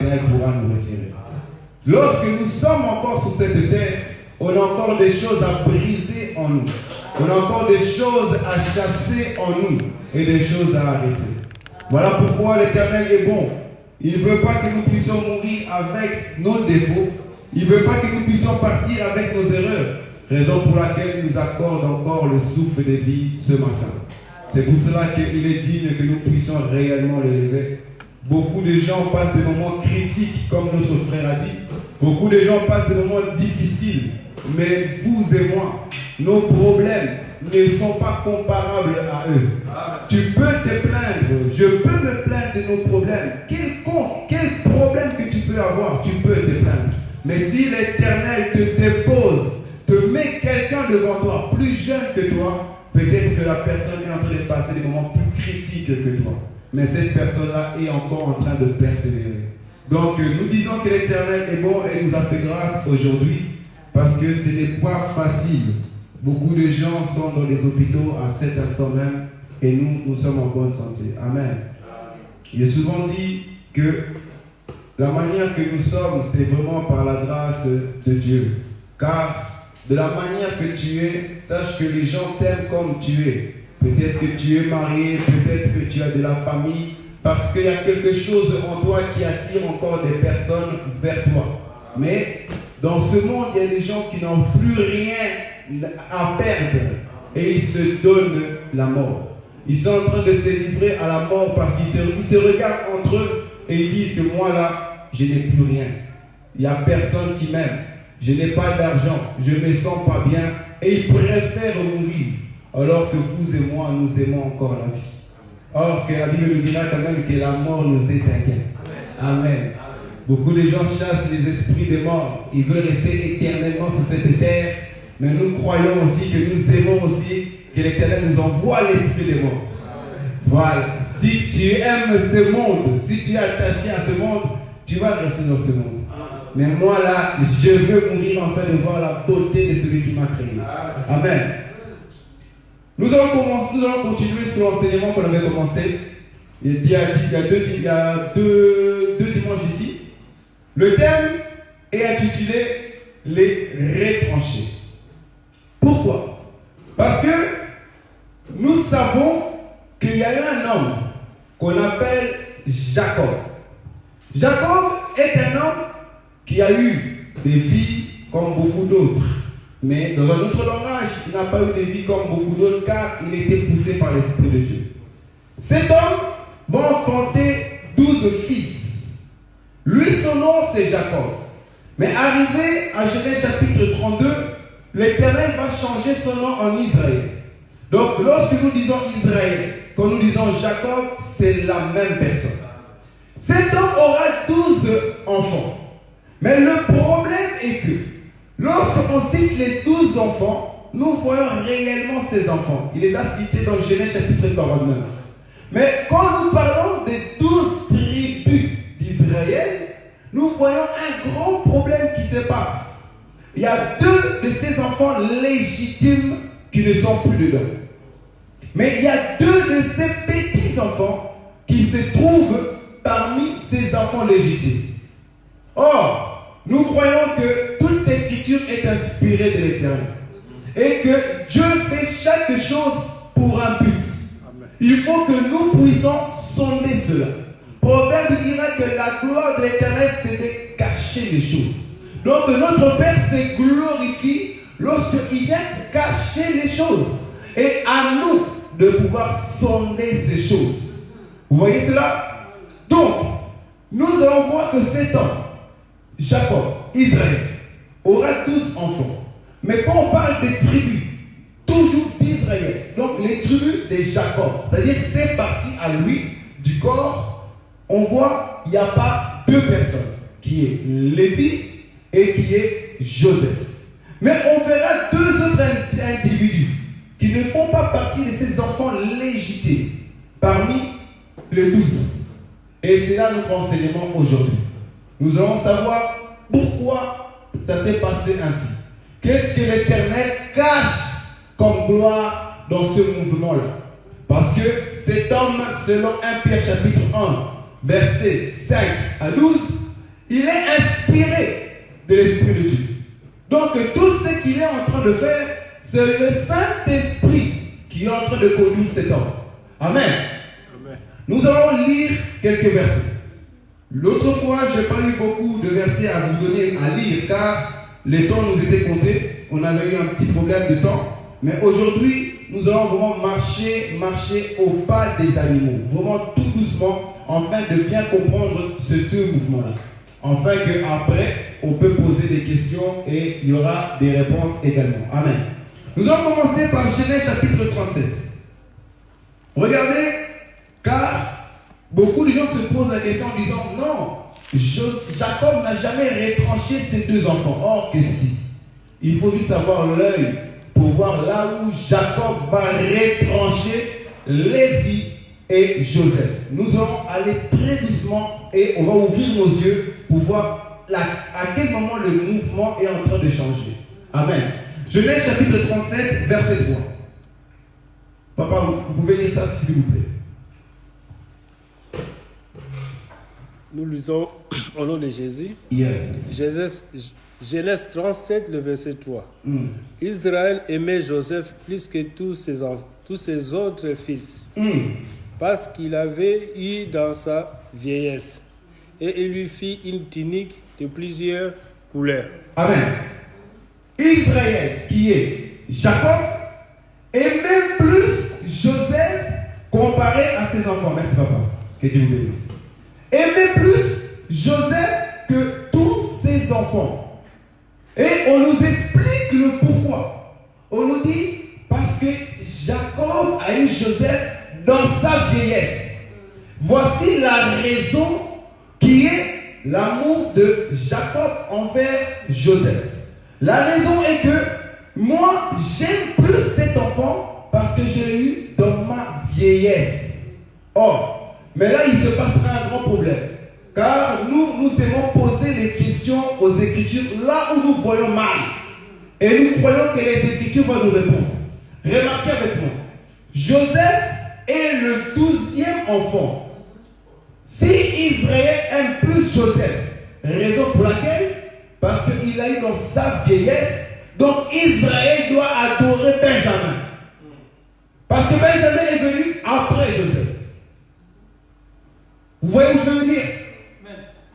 pourra nous retirer. Lorsque nous sommes encore sur cette terre, on a encore des choses à briser en nous. On a encore des choses à chasser en nous et des choses à arrêter. Voilà pourquoi l'Éternel est bon. Il ne veut pas que nous puissions mourir avec nos défauts. Il ne veut pas que nous puissions partir avec nos erreurs. Raison pour laquelle il nous accorde encore le souffle de vie ce matin. C'est pour cela qu'il est digne que nous puissions réellement le lever. Beaucoup de gens passent des moments critiques, comme notre frère a dit. Beaucoup de gens passent des moments difficiles. Mais vous et moi, nos problèmes ne sont pas comparables à eux. Tu peux te plaindre, je peux me plaindre de nos problèmes. Quel problème que tu peux avoir, tu peux te plaindre. Mais si l'Éternel te dépose, te met quelqu'un devant toi, plus jeune que toi, peut-être que la personne est en train de passer des moments plus critiques que toi. Mais cette personne-là est encore en train de persévérer. Donc nous disons que l'Éternel est bon et nous a fait grâce aujourd'hui parce que ce n'est pas facile. Beaucoup de gens sont dans les hôpitaux à cet instant même et nous sommes en bonne santé. Amen. Il est souvent dit que la manière que nous sommes, c'est vraiment par la grâce de Dieu. Car de la manière que tu es, sache que les gens t'aiment comme tu es. Peut-être que tu es marié, peut-être que tu as de la famille, parce qu'il y a quelque chose en toi qui attire encore des personnes vers toi. Mais dans ce monde, il y a des gens qui n'ont plus rien à perdre et ils se donnent la mort. Ils sont en train de se livrer à la mort parce qu'ils se regardent entre eux et ils disent que moi là, je n'ai plus rien. Il n'y a personne qui m'aime. Je n'ai pas d'argent, je ne me sens pas bien et ils préfèrent mourir alors que vous et moi, nous aimons encore la vie. Or que la Bible nous dira quand même que la mort nous est un gain. Amen. Beaucoup de gens chassent les esprits des morts. Ils veulent rester éternellement sur cette terre. Mais nous croyons aussi que nous aimons aussi que l'Éternel nous envoie l'esprit des morts. Voilà. Si tu aimes ce monde, si tu es attaché à ce monde, tu vas rester dans ce monde. Mais moi là, je veux mourir en fait de voir la beauté de celui qui m'a créé. Amen. Nous allons continuer sur l'enseignement qu'on avait commencé. Il y a deux dimanches d'ici. Le thème est intitulé les retranchés. Pourquoi? Parce que nous savons qu'il y a eu un homme qu'on appelle Jacob. Jacob est un homme qui a eu des vies comme beaucoup d'autres. Mais dans un autre langage, il n'a pas eu de vie comme beaucoup d'autres car il était poussé par l'Esprit de Dieu. Cet homme va enfanter 12 fils. Lui, son nom, c'est Jacob. Mais arrivé à Genèse chapitre 32, l'Éternel va changer son nom en Israël. Donc, lorsque nous disons Israël, quand nous disons Jacob, c'est la même personne. Cet homme aura 12 enfants. Mais le problème est que, lorsqu'on cite les 12 enfants, nous voyons réellement ces enfants. Il les a cités dans Genèse chapitre 49. Mais quand nous parlons des 12 tribus d'Israël, nous voyons un grand problème qui se passe. Il y a 2 de ces enfants légitimes qui ne sont plus dedans. Mais il y a 2 de ces petits-enfants qui se trouvent parmi ces enfants légitimes. Or, nous croyons que toute écriture est inspirée de l'Éternel. Et que Dieu fait chaque chose pour un but. Il faut que nous puissions sonder cela. Proverbe dira que la gloire de l'Éternel, c'est de cacher les choses. Donc notre Père se glorifie lorsqu'il vient cacher les choses. Et à nous de pouvoir sonder ces choses. Vous voyez cela? Donc, nous allons voir que cet homme, Jacob, Israël, aura 12 enfants. Mais quand on parle des tribus, toujours d'Israël, donc les tribus de Jacob, c'est-à-dire que c'est parti à lui du corps, on voit qu'il n'y a pas 2 personnes, qui est Lévi et qui est Joseph. Mais on verra 2 autres individus qui ne font pas partie de ces enfants légitimes parmi les 12. Et c'est là notre enseignement aujourd'hui. Nous allons savoir pourquoi ça s'est passé ainsi. Qu'est-ce que l'Éternel cache comme gloire dans ce mouvement-là? Parce que cet homme, selon 1 Pierre chapitre 1, versets 5 à 12, de l'Esprit de Dieu. Donc tout ce qu'il est en train de faire, c'est le Saint-Esprit qui est en train de conduire cet homme. Amen. Amen. Nous allons lire quelques versets. L'autre fois, je n'ai pas eu beaucoup de versets à vous donner à lire car les temps nous étaient comptés. On avait eu un petit problème de temps. Mais aujourd'hui, nous allons vraiment marcher au pas des animaux. Vraiment tout doucement, afin de bien comprendre ces deux mouvements-là. Afin qu'après, on peut poser des questions et il y aura des réponses également. Amen. Nous allons commencer par Genèse chapitre 37. Regardez, car beaucoup de gens se posent la question en disant non, Jacob n'a jamais retranché ses deux enfants. Or que si. Il faut juste avoir l'œil pour voir là où Jacob va retrancher Lévi et Joseph. Nous allons aller très doucement et on va ouvrir nos yeux pour voir à quel moment le mouvement est en train de changer. Amen. Genèse chapitre 37, verset 3. Papa, vous pouvez lire ça s'il vous plaît. Nous lisons au nom de Jésus. Yes. Genèse 37, le verset 3. Israël aimait Joseph plus que tous ses autres fils, parce qu'il avait eu dans sa vieillesse, et il lui fit une tunique de plusieurs couleurs. Amen. Israël, qui est Jacob, aimait plus Joseph comparé à ses enfants. Merci papa. Que Dieu vous bénisse. Aimait plus Joseph que tous ses enfants. Et on nous explique le pourquoi. On nous dit parce que Jacob a eu Joseph dans sa vieillesse. Voici la raison qui est l'amour de Jacob envers Joseph. La raison est que moi, j'aime plus cet enfant parce que je l'ai eu dans ma vieillesse. Or, mais là, il se passera un grand problème. Car nous aimons poser les questions aux Écritures là où nous voyons mal. Et nous croyons que les Écritures vont nous répondre. Remarquez avec moi. Joseph est le 12e enfant. Si Israël aime plus Joseph, raison pour laquelle, parce qu'il a eu dans sa vieillesse, donc Israël doit adorer Benjamin. Parce que Benjamin est venu après Joseph. Vous voyez où je veux dire?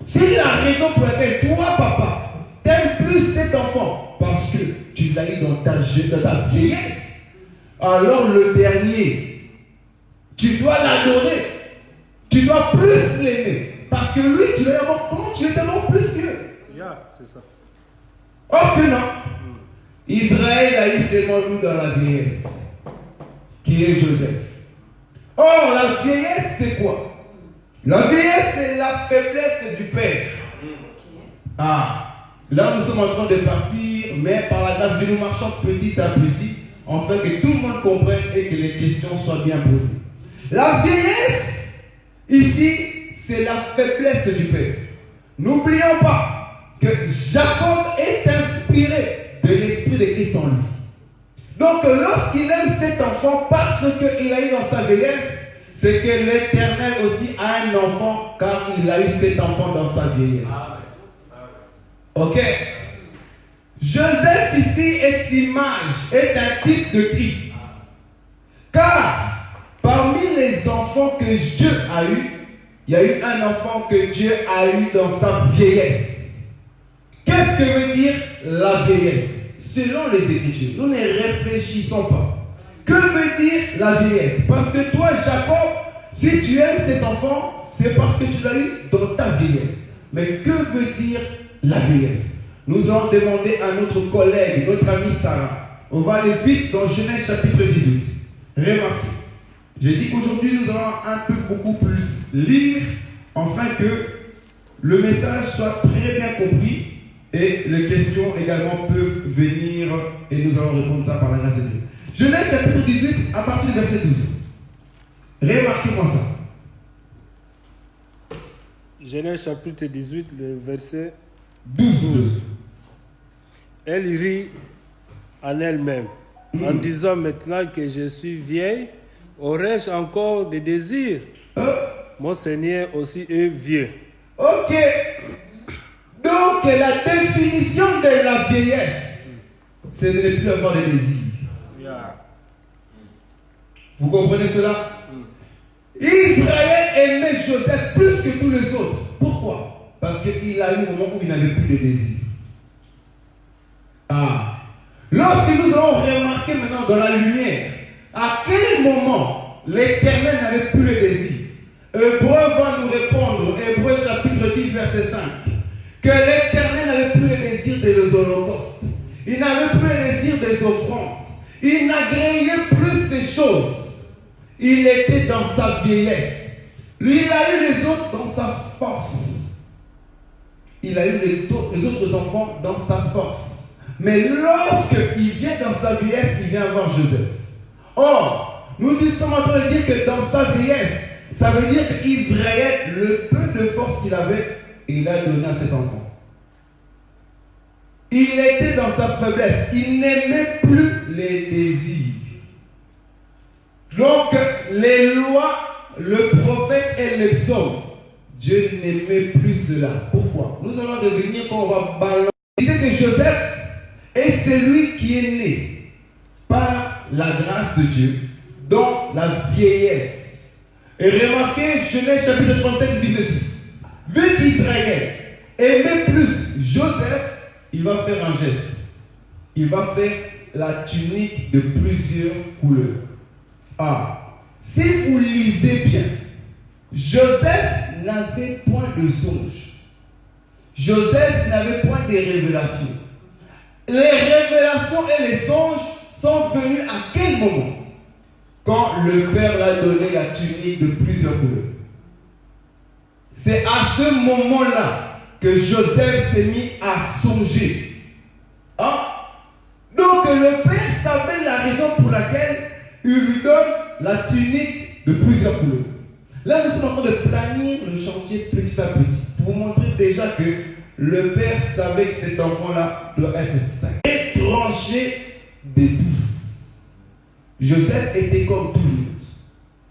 C'est la raison pour laquelle toi, papa, t'aimes plus cet enfant, parce que tu l'as eu dans ta vieillesse, alors le dernier, tu dois l'adorer. Tu dois plus l'aimer. Parce que lui, tu l'as aimé. Comment tu l'étais plus que? C'est ça. Oh que non. Israël a eu seulement lui dans la vieillesse, qui est Joseph. Or, la vieillesse, c'est quoi? La vieillesse, c'est la faiblesse du père. Là, nous sommes en train de partir, mais par la grâce de Dieu, nous marchons petit à petit, afin que tout le monde comprenne et que les questions soient bien posées. La vieillesse, ici, c'est la faiblesse du père. N'oublions pas que Jacob est inspiré de l'esprit de Christ en lui. Donc, lorsqu'il aime cet enfant parce qu'il a eu dans sa vieillesse, c'est que l'Éternel aussi a un enfant car il a eu cet enfant dans sa vieillesse. Ok. Joseph ici est un type de Christ. Car parmi les enfants que Dieu a eu, il y a eu un enfant que Dieu a eu dans sa vieillesse. Qu'est-ce que veut dire la vieillesse? Selon les Écritures, nous ne réfléchissons pas. Que veut dire la vieillesse? Parce que toi, Jacob, si tu aimes cet enfant, c'est parce que tu l'as eu dans ta vieillesse. Mais que veut dire la vieillesse? Nous allons demander à notre collègue, notre amie Sarah. On va aller vite dans Genèse chapitre 18. Remarquez. J'ai dit qu'aujourd'hui, nous allons un peu beaucoup plus lire, afin que le message soit très bien compris et les questions également peuvent venir et nous allons répondre ça par la grâce de Dieu. Genèse chapitre 18 à partir du verset 12. Remarquez-moi ça. Genèse chapitre 18, le verset 12. Elle rit en elle-même, en disant maintenant que je suis vieille, aurais-je encore des désirs? Mon Seigneur aussi est vieux. Ok. Donc elle a défini définition de la vieillesse, c'est de ne plus avoir de désir. Yeah. Vous comprenez cela? Israël aimait Joseph plus que tous les autres. Pourquoi? Parce qu'il a eu un moment où il n'avait plus de désir. Lorsque nous allons remarquer maintenant dans la lumière, à quel moment l'Éternel n'avait plus le désir. Hébreu va nous répondre, Hébreu chapitre 10, verset 5, que l'Éternel n'avait plus le désir des holocaustes. Il n'avait plus le désir des offrandes. Il n'agréait plus ces choses. Il était dans sa vieillesse. Lui, il a eu les autres dans sa force. Il a eu les autres enfants dans sa force. Mais lorsqu'il vient dans sa vieillesse, il vient voir Joseph. Or, nous sommes en train de dire que dans sa vieillesse, ça veut dire qu'Israël, le peu de force qu'il avait, il a donné à cet enfant. Il était dans sa faiblesse. Il n'aimait plus les désirs. Donc, les lois, le prophète et les psaumes, Dieu n'aimait plus cela. Pourquoi? Nous allons revenir quand on va balancer. Il disait que Joseph est celui qui est né par la grâce de Dieu dans la vieillesse. Et remarquez, Genèse chapitre 37 dit ceci. Vu qu'Israël aimait plus Joseph, il va faire un geste. Il va faire la tunique de plusieurs couleurs. Si vous lisez bien, Joseph n'avait point de songe. Joseph n'avait point de révélations. Les révélations et les songes sont venus à quel moment? Quand le Père l'a donné la tunique de plusieurs couleurs. C'est à ce moment-là que Joseph s'est mis à songer. Donc le Père savait la raison pour laquelle il lui donne la tunique de plusieurs couleurs. Là, nous sommes en train de planifier le chantier petit à petit pour vous montrer déjà que le Père savait que cet enfant-là doit être saint. Étranger des douces. Joseph était comme tout le monde.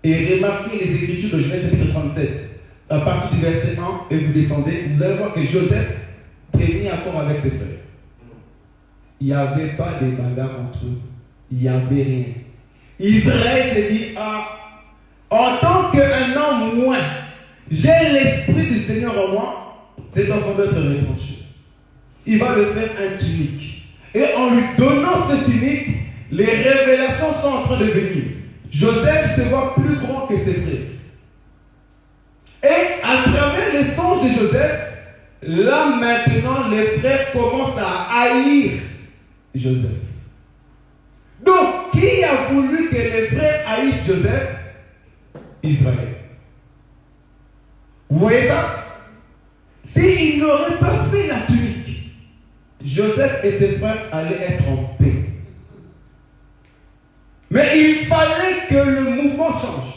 Et remarquez les Écritures de Genèse chapitre 37. À partir du verset 1, et vous descendez, vous allez voir que Joseph prévenait encore avec ses frères. Il n'y avait pas de bagarre entre eux. Il n'y avait rien. Israël s'est dit, en tant qu'un homme moins, j'ai l'esprit du Seigneur en moi, cet enfant doit être retranché. Il va le faire un tunique. Et en lui donnant ce tunique, les révélations sont en train de venir. Joseph se voit plus grand que ses frères. Et à travers les songes de Joseph, là maintenant les frères commencent à haïr Joseph. Donc, qui a voulu que les frères haïssent Joseph? Israël. Vous voyez ça? S'il n'aurait pas fait la tunique, Joseph et ses frères allaient être en paix. Mais il fallait que le mouvement change.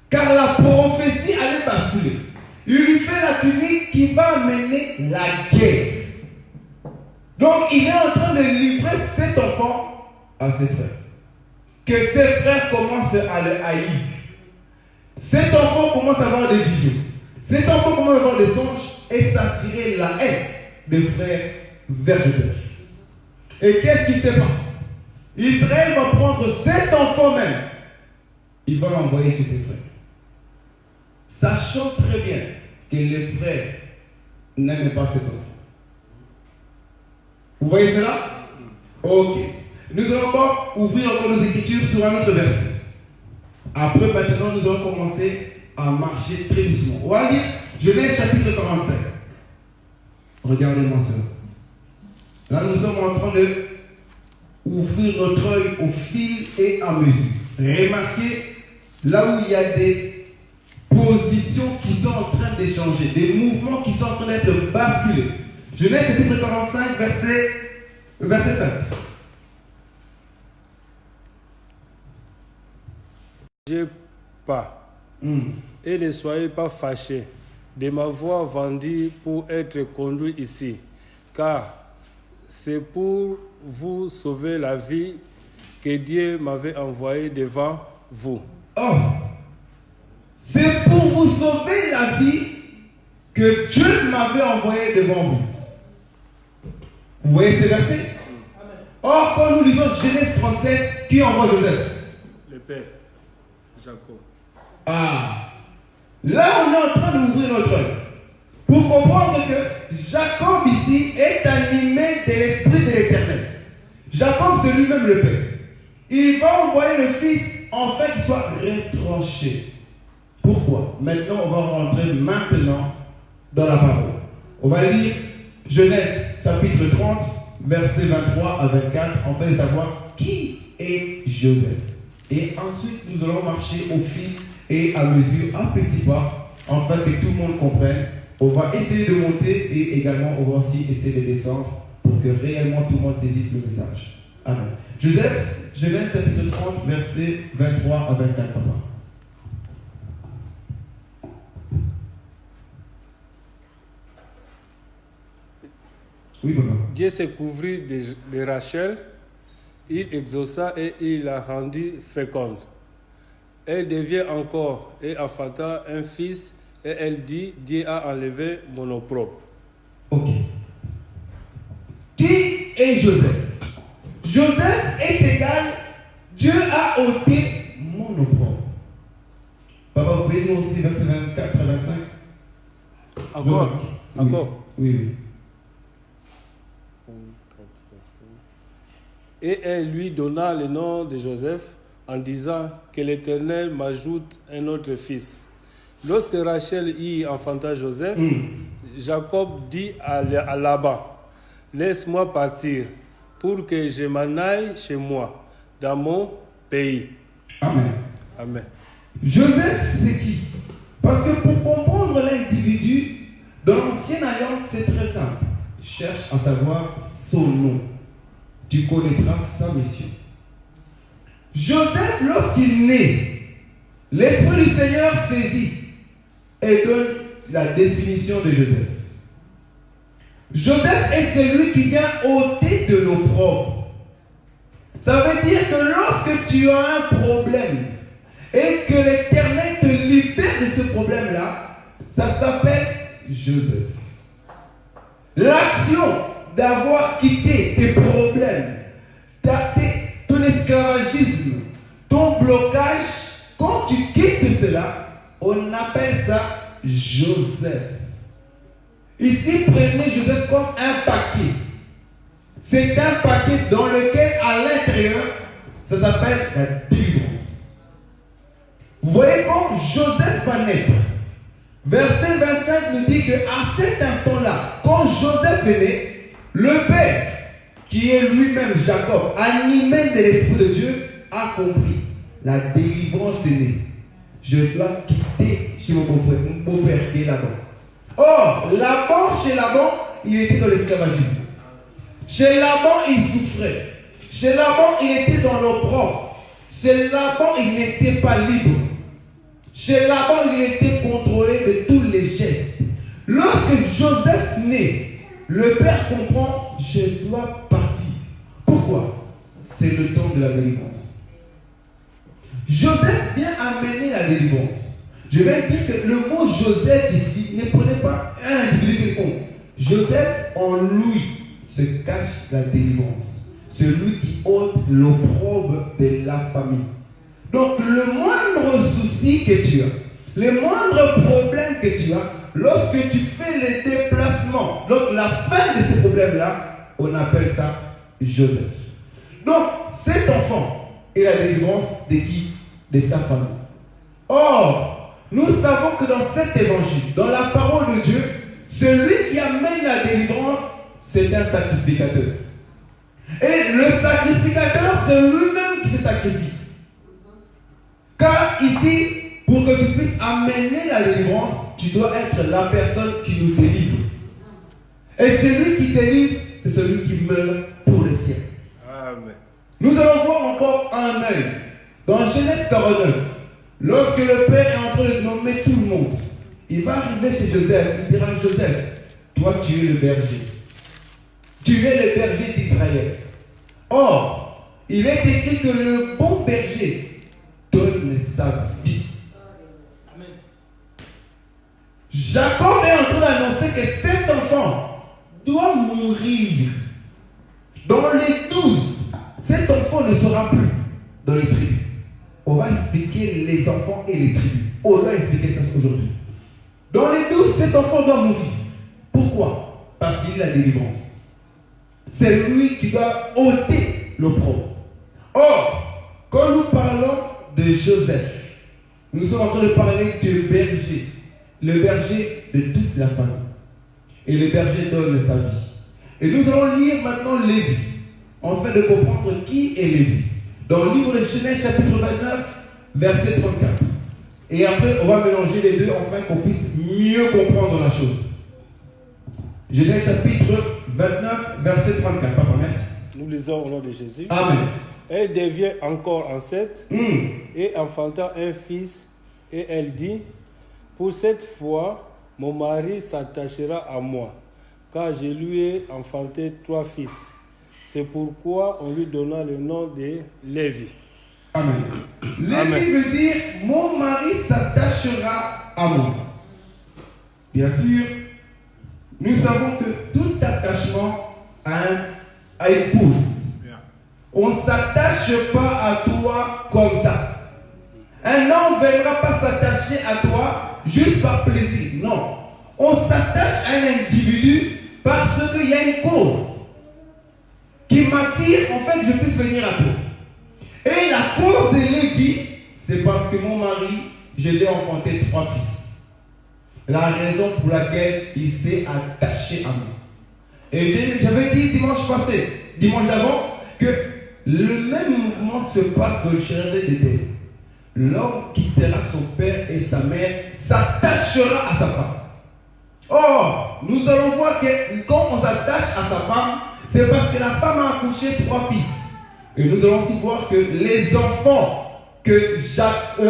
Car la prophétie allait basculer. Il lui fait la tunique qui va mener la guerre. Donc il est en train de livrer cet enfant à ses frères. Que ses frères commencent à le haïr. Cet enfant commence à avoir des visions. Cet enfant commence à avoir des songes et s'attirer la haine des frères vers Joseph. Et qu'est-ce qui se passe? Israël va prendre cet enfant même. Il va l'envoyer chez ses frères. Sachant très bien que les frères n'aiment pas cet enfant. Vous voyez cela? Ok. Nous allons encore ouvrir encore nos écritures sur un autre verset. Après, maintenant, nous allons commencer à marcher très doucement. On va lire Genèse chapitre 45. Regardez-moi cela. Là, nous sommes en train de ouvrir notre œil au fil et à mesure. Remarquez là où il y a des positions qui sont en train d'échanger, des mouvements qui sont en train d'être basculés. Genèse chapitre 45, verset 5. Pas. Et ne soyez pas fâchés de m'avoir vendu pour être conduit ici, car c'est pour vous sauver la vie que Dieu m'avait envoyé devant vous. C'est pour vous sauver la vie que Dieu m'avait envoyé devant vous. Vous voyez ces versets? Or, quand nous lisons Genèse 37, qui envoie Joseph? Le père, Jacob. Ah, là on est en train d'ouvrir notre œil pour comprendre que Jacob ici est animé de l'esprit de l'Éternel. Jacob c'est lui-même le père. Il va envoyer le fils en fait qu'il soit retranché. Pourquoi? Maintenant on va rentrer maintenant dans la parole. On va lire Genèse chapitre 30 versets 23 à 24 afin de savoir qui est Joseph. Et ensuite nous allons marcher au fil et à mesure, à petits pas, afin que tout le monde comprenne. On va essayer de monter et également on va aussi essayer de descendre pour que réellement tout le monde saisisse le message. Amen. Joseph, Genèse chapitre 30, versets 23 à 24, papa. Oui, papa. Dieu s'est couvert de Rachel, il exauça et il la rendit féconde. Elle devient encore et enfanta un fils et elle dit, Dieu a enlevé mon opprobre. Ok. Qui est Joseph? Joseph est égal, Dieu a ôté mon opprobre. Papa, vous pouvez lire aussi verset 24 à 25? Encore, oui. encore. Oui. Et elle lui donna le nom de Joseph en disant que l'Éternel m'ajoute un autre fils. Lorsque Rachel y enfanta Joseph, Jacob dit à Laban, laisse-moi partir pour que je m'en aille chez moi, dans mon pays. Amen. Amen. Joseph, c'est qui? Parce que pour comprendre l'individu, dans l'ancienne alliance, c'est très simple. Cherche à savoir son nom. Tu connaîtras sa mission. Joseph, lorsqu'il naît, l'Esprit du Seigneur saisit et donne la définition de Joseph. Joseph est celui qui vient ôter de l'opprobre. Ça veut dire que lorsque tu as un problème et que l'Éternel te libère de ce problème-là, ça s'appelle Joseph. L'action d'avoir quitté tes problèmes, ton esclavagisme, ton blocage, quand tu quittes cela, on appelle ça Joseph. Ici, prenez Joseph comme un paquet. C'est un paquet dans lequel, à l'intérieur, ça s'appelle la délivrance. Vous voyez quand Joseph va naître, verset 25 nous dit qu'à cet instant-là, quand Joseph est né, le père, qui est lui-même Jacob, animé de l'Esprit de Dieu, a compris. La délivrance est née. Je dois quitter chez mon beau-père qui est là-bas. Or, chez Laban, il était dans l'esclavagisme. Chez Laban, il souffrait. Chez Laban, il était dans l'opprobre. Chez Laban, il n'était pas libre. Chez Laban, il était contrôlé de tous les gestes. Lorsque Joseph naît, le père comprend, je dois partir. Pourquoi? C'est le temps de la délivrance. Joseph vient amener la délivrance. Je vais dire que le mot Joseph ici, ne prenez pas un individu quelconque. Joseph, en lui, se cache la délivrance. Celui qui ôte l'opprobre de la famille. Donc, le moindre souci que tu as, les moindres problèmes que tu as, lorsque tu fais les déplacements, donc la fin de ces problèmes-là, on appelle ça Joseph. Donc, cet enfant est la délivrance de qui? De sa famille. Or, nous savons que dans cet évangile, dans la parole de Dieu, celui qui amène la délivrance, c'est un sacrificateur. Et le sacrificateur, c'est lui-même qui se sacrifie. Car ici, pour que tu puisses amener la délivrance, tu dois être la personne qui nous délivre. Et celui qui délivre, c'est celui qui meurt pour le ciel. Amen. Nous allons voir encore un œil. Dans Genèse 49, lorsque le père est en train de nommer tout le monde, il va arriver chez Joseph, il dira: Joseph, toi tu es le berger. Tu es le berger d'Israël. Or, il est écrit que le bon berger donne sa vie. Amen. Jacob est en train d'annoncer que cet enfant doit mourir Dans les 12, cet enfant ne sera plus dans les tribus. On va expliquer les enfants et les tribus. On va expliquer ça aujourd'hui. Dans les 12, cet enfant doit mourir. Pourquoi? Parce qu'il est la délivrance. C'est lui qui doit ôter l'opprobre. Or, quand nous parlons de Joseph, nous sommes en train de parler du berger, le berger de toute la famille. Et le berger donne sa vie. Et nous allons lire maintenant Lévi, afin de comprendre qui est Lévi. Dans le livre de Genèse, chapitre 29, verset 34. Et après, on va mélanger les deux, afin qu'on puisse mieux comprendre la chose. Genèse, chapitre 29, verset 34. Papa, merci. Nous lisons au nom de Jésus. Amen. Elle devient encore enceinte et enfanta un fils. Et elle dit, pour cette fois, mon mari s'attachera à moi, car je lui ai enfanté 3 fils. C'est pourquoi on lui donna le nom de Lévi. Amen. Lévi veut dire, mon mari s'attachera à moi. Bien sûr, nous savons que tout attachement a une cause. On ne s'attache pas à toi comme ça. Un homme ne viendra pas s'attacher à toi juste par plaisir. Non. On s'attache à un individu parce qu'il y a une cause qui m'attire, en fait, je puisse venir à toi. Et la cause de Lévi, c'est parce que mon mari, je l'ai enfanté 3 fils. La raison pour laquelle il s'est attaché à moi. Et j'avais dit dimanche d'avant, que le même mouvement se passe dans le jardin d'Éden. L'homme quittera son père et sa mère, s'attachera à sa femme. Or, nous allons voir que quand on s'attache à sa femme, c'est parce que la femme a accouché 3 fils. Et nous allons aussi voir que les enfants que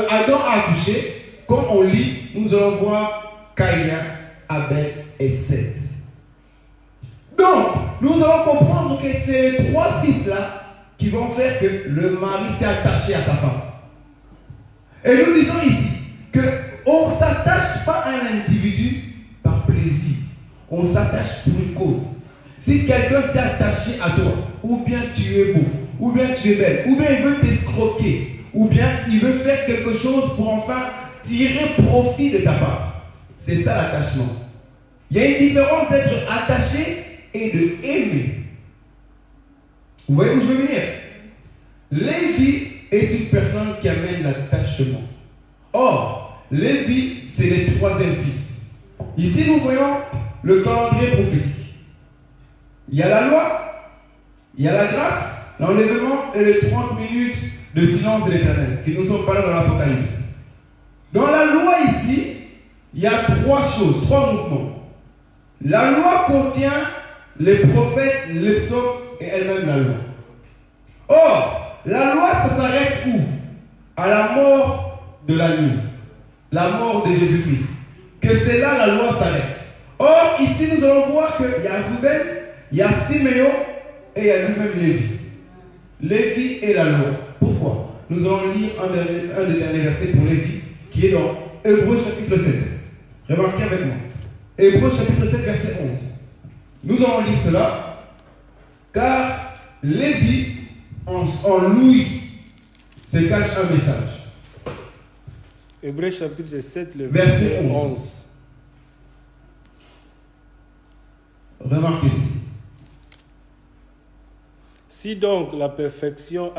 Adam a accouchés, quand on lit, nous allons voir Caïn, Abel et Seth. Donc, nous allons comprendre que c'est les 3 fils-là qui vont faire que le mari s'est attaché à sa femme. Et nous disons ici qu'on ne s'attache pas à un individu par plaisir. On s'attache pour une cause. Si quelqu'un s'est attaché à toi, ou bien tu es beau, ou bien tu es belle, ou bien il veut t'escroquer, ou bien il veut faire quelque chose pour enfin tirer profit de ta part. C'est ça l'attachement. Il y a une différence d'être attaché et de aimer. Vous voyez où je veux venir? Lévi est une personne qui amène l'attachement. Or, Lévi, c'est le 3e fils. Ici, nous voyons le calendrier prophétique. Il y a la loi, il y a la grâce, l'enlèvement et les 30 minutes de silence de l'Éternel, qui nous sont parlés dans l'Apocalypse. Dans la loi ici, il y a 3 choses, 3 mouvements. La loi contient les prophètes, les psaumes et elle-même la loi. Or, la loi, ça s'arrête où? À la mort de l'agneau, la mort de Jésus-Christ. Que c'est là la loi s'arrête. Or, ici, nous allons voir qu'il y a Ruben, il y a Siméon et il y a lui-même Lévi. Lévi et la loi. Pourquoi? Nous allons lire un des derniers versets pour Lévi, qui est dans Hébreux chapitre 7. Remarquez avec moi. Hébreux chapitre 7, verset 11. Nous allons lire cela, car Lévi, en lui, se cache un message. Hébreux chapitre 7, le Verset verset 11. 11. Remarquez ceci. Si donc la perfection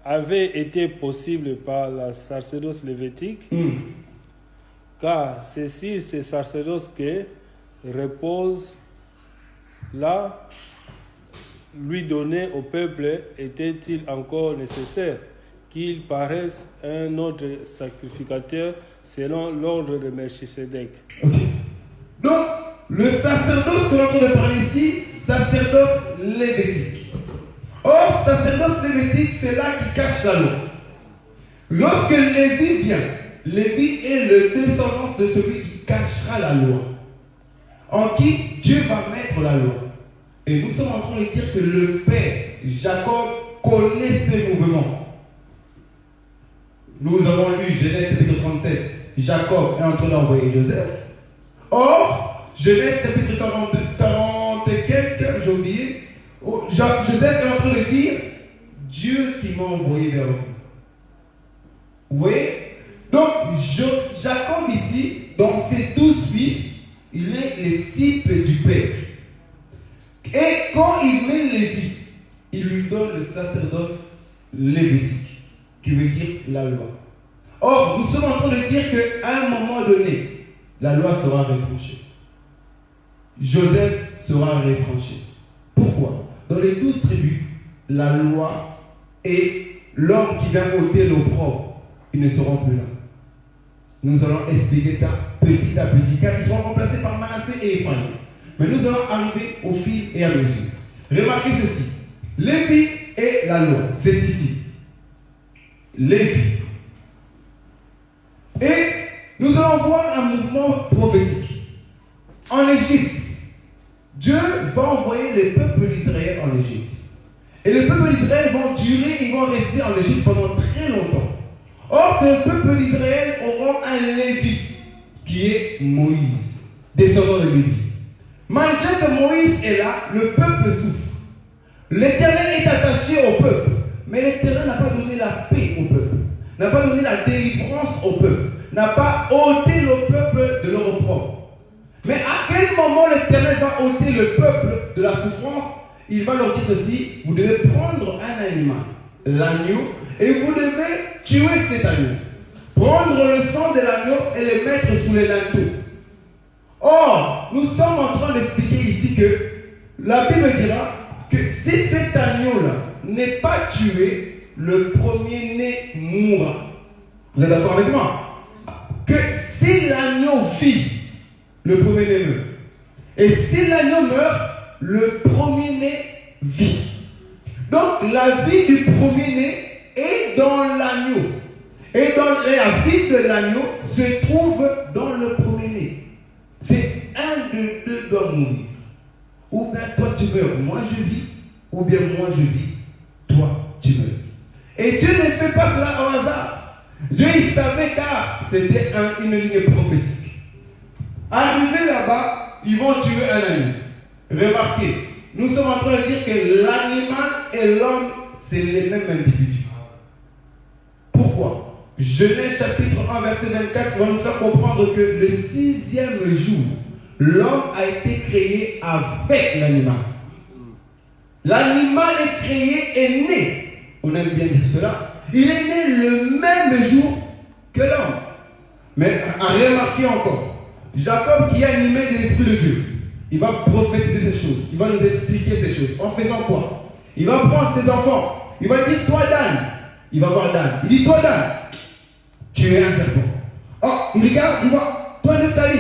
avait été possible par la sacerdoce lévitique, car c'est sur ces sacerdoces que repose là, lui donner au peuple, était-il encore nécessaire qu'il paraisse un autre sacrificateur selon l'ordre de Melchisedec? Okay. Donc, le sacerdoce que l'on entend parler ici, sacerdoce lévitique. Or, sacerdoce lévitique, c'est là qui cache la loi. Lorsque Lévi vient, Lévi est le descendant de celui qui cachera la loi, en qui Dieu va mettre la loi. Et nous sommes en train de dire que le père, Jacob, connaît ces mouvements. Nous avons lu Genèse chapitre 37, Jacob est en train d'envoyer Joseph. Or, Genèse chapitre 40 et quelques, j'ai oublié, Joseph est en train de dire, Dieu qui m'a envoyé vers vous. Vous voyez? Donc, Jacob ici, dans ses 12 fils, il est le type du père. Et quand il met Lévi, il lui donne le sacerdoce lévitique, qui veut dire la loi. Or, nous sommes en train de dire qu'à un moment donné, la loi sera retranchée. Joseph sera retranché. Pourquoi? Dans les 12 tribus, la loi et l'homme qui vient ôter l'opprobre, ils ne seront plus là. Nous allons expliquer ça petit à petit, car ils seront remplacés par Manassé et Ephraïm. Mais nous allons arriver au fil et à mesure. Remarquez ceci. Lévi et la loi, c'est ici. Lévi. Et nous allons voir un mouvement prophétique. En Égypte, Dieu va envoyer les peuples d'Israël en Égypte. Et les peuples d'Israël vont durer, ils vont rester en Égypte pendant très longtemps. Or, le peuple d'Israël aura un Lévi, qui est Moïse, descendant de Lévi. Malgré que Moïse est là, le peuple souffre. L'Éternel est attaché au peuple, mais l'Éternel n'a pas donné la paix au peuple, n'a pas donné la délivrance au peuple, n'a pas ôté le peuple de leur opprobre. Mais à quel moment l'Éternel va ôter le peuple de la souffrance? Il va leur dire ceci: vous devez prendre un animal, l'agneau, et vous devez tuer cet agneau. Prendre le sang de l'agneau et le mettre sous les linteaux. Or, nous sommes en train d'expliquer ici que la Bible dira que si cet agneau-là n'est pas tué, le premier-né mourra. Vous êtes d'accord avec moi? Que si l'agneau vit, le premier-né meurt. Et si l'agneau meurt, le premier-né vit. Donc la vie du premier-né est dans l'agneau. Et dans la vie de l'agneau se trouve dans le premier-né. C'est un de deux doit mourir. Ou bien toi tu meurs, moi je vis. Ou bien moi je vis, toi tu meurs. Et Dieu ne fait pas cela au hasard. Dieu il savait, car c'était une ligne prophétique. Arrivé là-bas, ils vont tuer un agneau. Remarquez, nous sommes en train de dire que l'animal et l'homme, c'est les mêmes individus. Pourquoi? Genèse chapitre 1, verset 24, va nous faire comprendre que le 6e jour, l'homme a été créé avec l'animal. L'animal est créé, est né. On aime bien dire cela. Il est né le même jour que l'homme. Mais à remarquer encore, Jacob qui est animé de l'Esprit de Dieu, il va prophétiser ces choses. Il va nous expliquer ces choses. En faisant quoi? Il va prendre ses enfants. Il va dire, toi Dan. Il va voir Dan. Il dit, toi Dan, tu es un serpent. Oh, il regarde, il voit, toi Nephtali,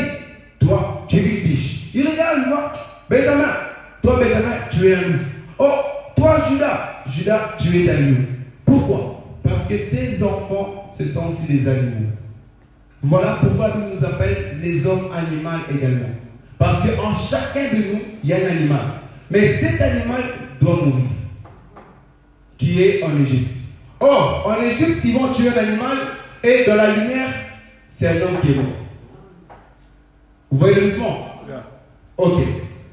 toi, tu es une biche. Il regarde, il voit, Benjamin, toi Benjamin, tu es un loup. Oh, toi Judas, Judas, tu es un loup. Pourquoi? Parce que ces enfants, ce sont aussi des animaux. Voilà pourquoi nous nous appelle les hommes animaux également. Parce qu'en chacun de nous, il y a un animal. Mais cet animal doit mourir. Qui est en Égypte. Or, en Égypte, ils vont tuer un animal et dans la lumière, c'est un homme qui est mort. Vous voyez le mouvement? Ok.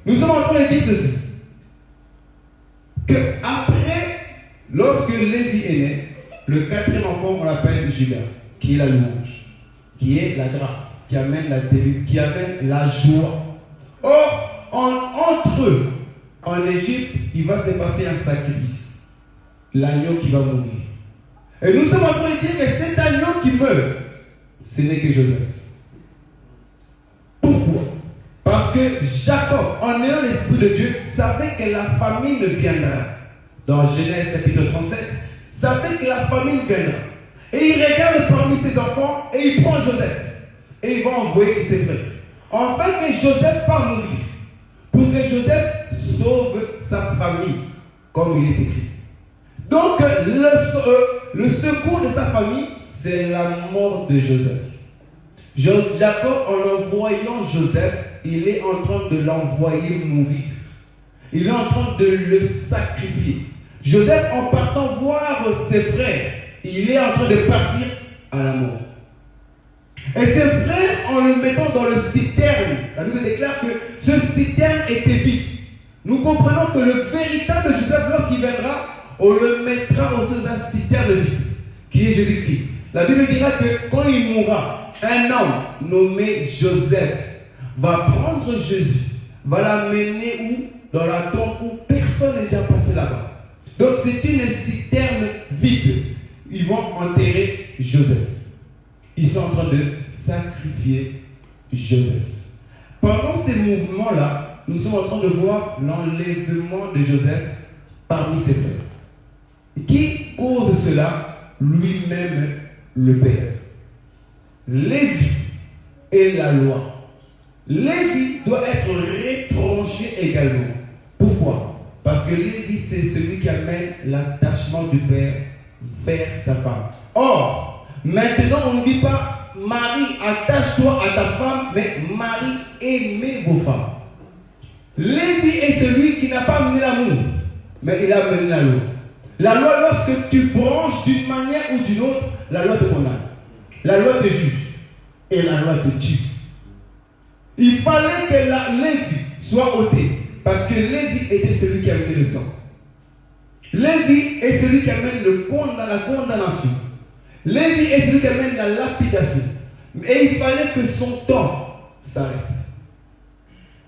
Nous sommes en train de dire ceci. Que après, lorsque Lévi est né, le 4e enfant, on l'appelle Judas, qui est la louange, qui est la grâce, qui amène la délivrance, qui amène la joie. Or, entre eux, en Égypte, il va se passer un sacrifice. L'agneau qui va mourir. Et nous sommes en train de dire que cet agneau qui meurt, ce n'est que Joseph. Pourquoi? Parce que Jacob, en ayant l'Esprit de Dieu, savait que la famine viendra. Dans Genèse chapitre 37, savait que la famine viendra. Et il regarde parmi ses enfants et il prend Joseph. Et il va envoyer chez ses frères. Enfin que Joseph part mourir. Pour que Joseph sauve sa famille, comme il est écrit. Donc, le secours de sa famille, c'est la mort de Joseph. Jacob, en envoyant Joseph, il est en train de l'envoyer mourir. Il est en train de le sacrifier. Joseph, en partant voir ses frères, il est en train de partir à la mort. Et ses frères, en le mettant dans le citerne, la Bible déclare que ce citerne était vide. Nous comprenons que le véritable Joseph, lorsqu'il viendra, on le mettra au sein d'un citerne vide, qui est Jésus-Christ. La Bible dira que quand il mourra, un homme nommé Joseph va prendre Jésus, va l'amener où? Dans la tombe où personne n'est déjà passé là-bas. Donc c'est une citerne vide. Ils vont enterrer Joseph. Ils sont en train de sacrifier Joseph. Pendant ces mouvements-là, nous sommes en train de voir l'enlèvement de Joseph parmi ses frères. Qui cause cela? Lui-même, le Père. Lévi et la loi. Lévi doit être retranché également. Pourquoi? Parce que Lévi, c'est celui qui amène l'attachement du Père vers sa femme. Or, maintenant, on ne dit pas Marie, attache-toi à ta femme, mais Marie, aimez vos femmes. Lévi est celui qui n'a pas amené l'amour, mais il a amené la loi. La loi, lorsque tu branches d'une manière ou d'une autre, la loi te condamne. La loi te juge. Et la loi te tue. Il fallait que Lévi soit ôté. Parce que Lévi était celui qui amenait le sang. Lévi est celui qui amène la condamnation. Lévi est celui qui amène la lapidation. Et il fallait que son temps s'arrête.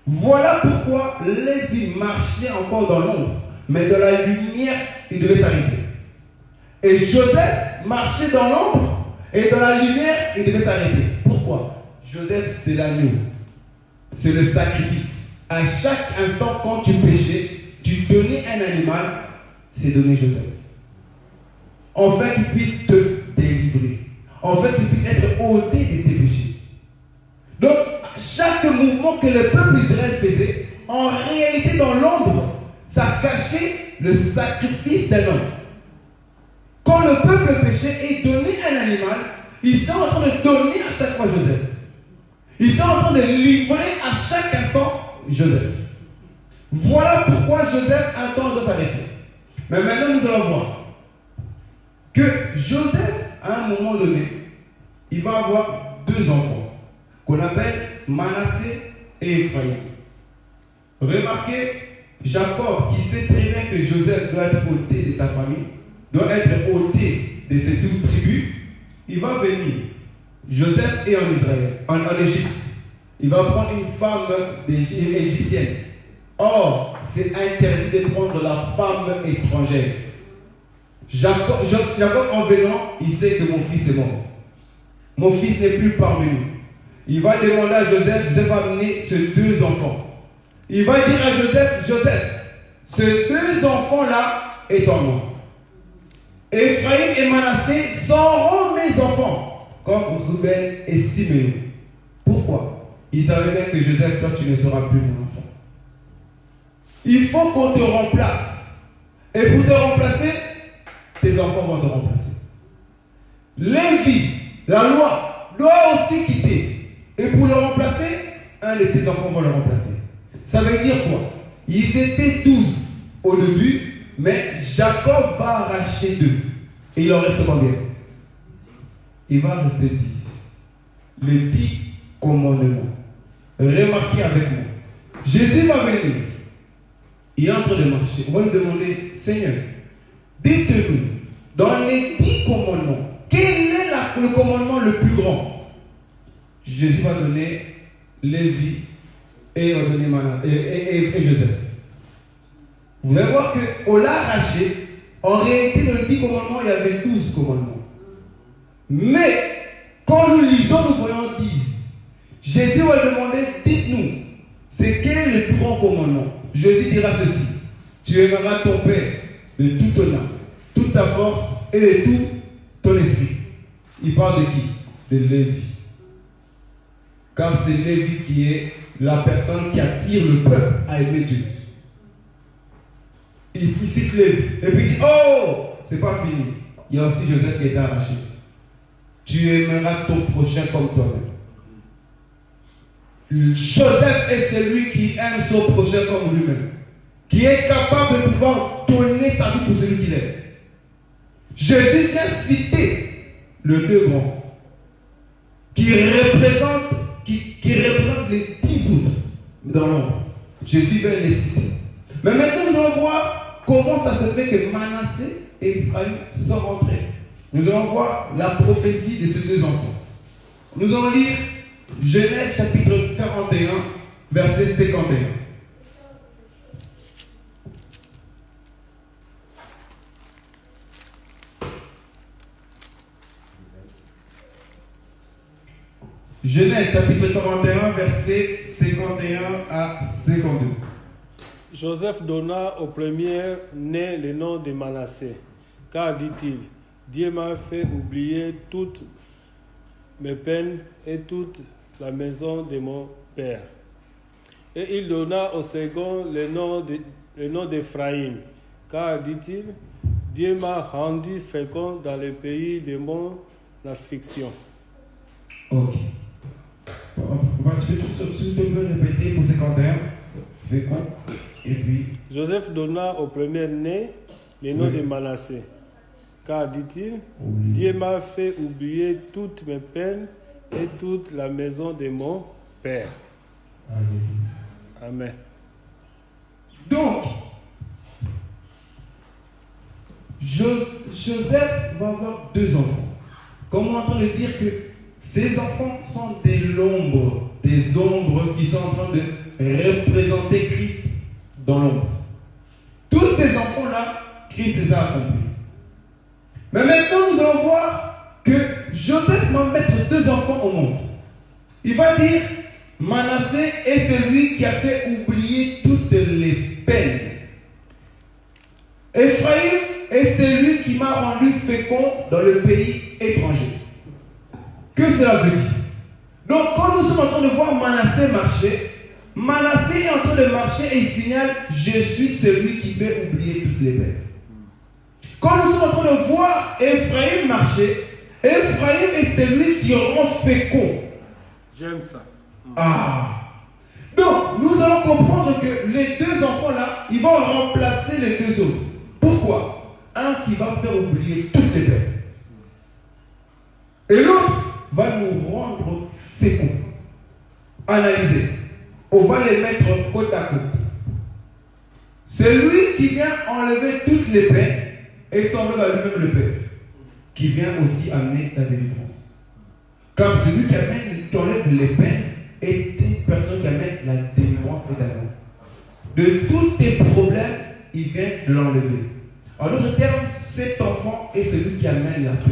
Voilà pourquoi Lévi marchait encore dans l'ombre. Mais dans la lumière, il devait s'arrêter. Et Joseph marchait dans l'ombre. Et dans la lumière, il devait s'arrêter. Pourquoi? Joseph, c'est l'agneau. C'est le sacrifice. À chaque instant, quand tu péchais, tu donnais un animal, c'est donner Joseph. En fait, qu'il puisse te délivrer. En fait, qu'il puisse être ôté de tes péchés. Donc, chaque mouvement que le peuple d'Israël faisait, en réalité, dans l'ombre, ça cachait le sacrifice d'un homme. Quand le peuple péchait et donnait un animal, ils sont en train de donner à chaque fois Joseph. Ils sont en train de livrer à chaque instant Joseph. Voilà pourquoi Joseph a un temps de s'arrêter. Mais maintenant, nous allons voir que Joseph, à un moment donné, il va avoir deux enfants qu'on appelle Manassé et Ephraïm. Remarquez, Jacob, qui sait très bien que Joseph doit être ôté de sa famille, doit être ôté de ses 12 tribus, il va venir. Joseph est en Israël, en Égypte. Il va prendre une femme égyptienne. Or, c'est interdit de prendre la femme étrangère. Jacob, en venant, il sait que mon fils est mort. Mon fils n'est plus parmi nous. Il va demander à Joseph, Joseph va amener ses deux enfants. Il va dire à Joseph, Joseph, ces deux enfants-là est en moi. Ephraïm et Manassé seront mes enfants, comme Ruben et Siméon. Pourquoi? Il savait bien que Joseph, toi, tu ne seras plus mon enfant. Il faut qu'on te remplace. Et pour te remplacer, tes enfants vont te remplacer. Lévi, la loi, doit aussi quitter. Et pour le remplacer, un de tes enfants va le remplacer. Ça veut dire quoi? Ils étaient 12 au début, mais Jacob va arracher 2. Et il en reste combien? Il va rester 10. Les 10 commandements. Remarquez avec moi. Jésus va venir. Il est en train de marcher. On va lui demander, Seigneur, dites-nous, dans les 10 commandements, quel est le commandement le plus grand? Jésus va donner Lévi et Joseph. Vous allez voir qu'on l'a arraché. En réalité, dans les 10 commandements, il y avait 12 commandements. Mais, quand nous lisons, nous voyons 10. Jésus va demander, dites-nous, c'est quel est le plus grand commandement? Jésus dira ceci: tu aimeras ton Père de toute ton âme, toute ta force et de tout ton esprit. Il parle de qui? De Lévi. Car c'est Lévi qui est la personne qui attire le peuple à aimer Dieu. Il cite Lévi. Et puis il dit, oh, c'est pas fini. Il y a aussi Joseph qui est arraché. Tu aimeras ton prochain comme toi-même. Joseph est celui qui aime son prochain comme lui-même, qui est capable de pouvoir donner sa vie pour celui qu'il est. Jésus vient citer le deux grands qui représentent les 10 autres dans l'ombre. Jésus vient les citer. Mais maintenant, nous allons voir comment ça se fait que Manassé et Ephraïm sont rentrés. Nous allons voir la prophétie de ces deux enfants. Nous allons lire Genèse chapitre 41, verset 51. Genèse chapitre 41, verset 51 à 52. Joseph donna au premier-né le nom de Manassé, car, dit-il, Dieu m'a fait oublier toutes mes peines et toute la maison de mon père. Et il donna au second le nom d'Ephraïm, car, dit-il, Dieu m'a rendu fécond dans le pays de mon affliction. Ok. Tu peux répéter pour 51? Fécond. Et puis. Joseph donna au premier-né le nom de Manassé, car, dit-il, Dieu m'a fait oublier toutes mes peines et toute la maison de mon père. Amen. Donc, Joseph va avoir deux enfants. Comme on entend le dire que ces enfants sont des ombres qui sont en train de représenter Christ dans l'ombre. Tous ces enfants-là, Christ les a accomplis. Mais maintenant, nous allons voir que Joseph va mettre deux enfants au monde. Il va dire, Manassé est celui qui a fait oublier toutes les peines. Ephraïm est celui qui m'a rendu fécond dans le pays étranger. Que cela veut dire? Donc, quand nous sommes en train de voir Manassé marcher, Manassé est en train de marcher et il signale, je suis celui qui fait oublier toutes les peines. Quand nous sommes en train de voir Ephraïm marcher, Ephraïm est celui qui rend fécond. J'aime ça. Donc, nous allons comprendre que les deux enfants-là, ils vont remplacer les deux autres. Pourquoi? Un qui va faire oublier toutes les peines. Et l'autre va nous rendre féconds. Analysez. On va les mettre côte à côte. Celui qui vient enlever toutes les peines et s'enlève à lui-même le Père, qui vient aussi amener la délivrance. Car celui qui enlève les peines est une personne qui amène la délivrance également. De tous tes problèmes, il vient l'enlever. En d'autres termes, cet enfant est celui qui amène la paix.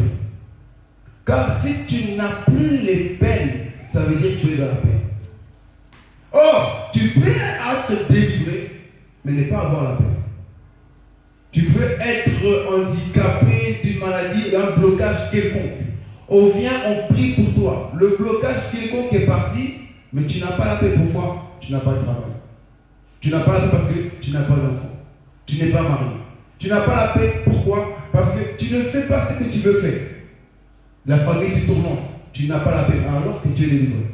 Car si tu n'as plus les peines, ça veut dire que tu es dans la paix. Or, tu peux être délivré, mais ne pas avoir la paix. Tu peux être handicapé d'une maladie, d'un blocage quelconque. On vient, on prie pour toi. Le blocage quelconque est parti, mais tu n'as pas la paix. Pourquoi? Tu n'as pas de travail. Tu n'as pas la paix parce que tu n'as pas d'enfant. Tu n'es pas marié. Tu n'as pas la paix. Pourquoi? Parce que tu ne fais pas ce que tu veux faire. La famille te tourmente. Tu n'as pas la paix alors que tu es délivré.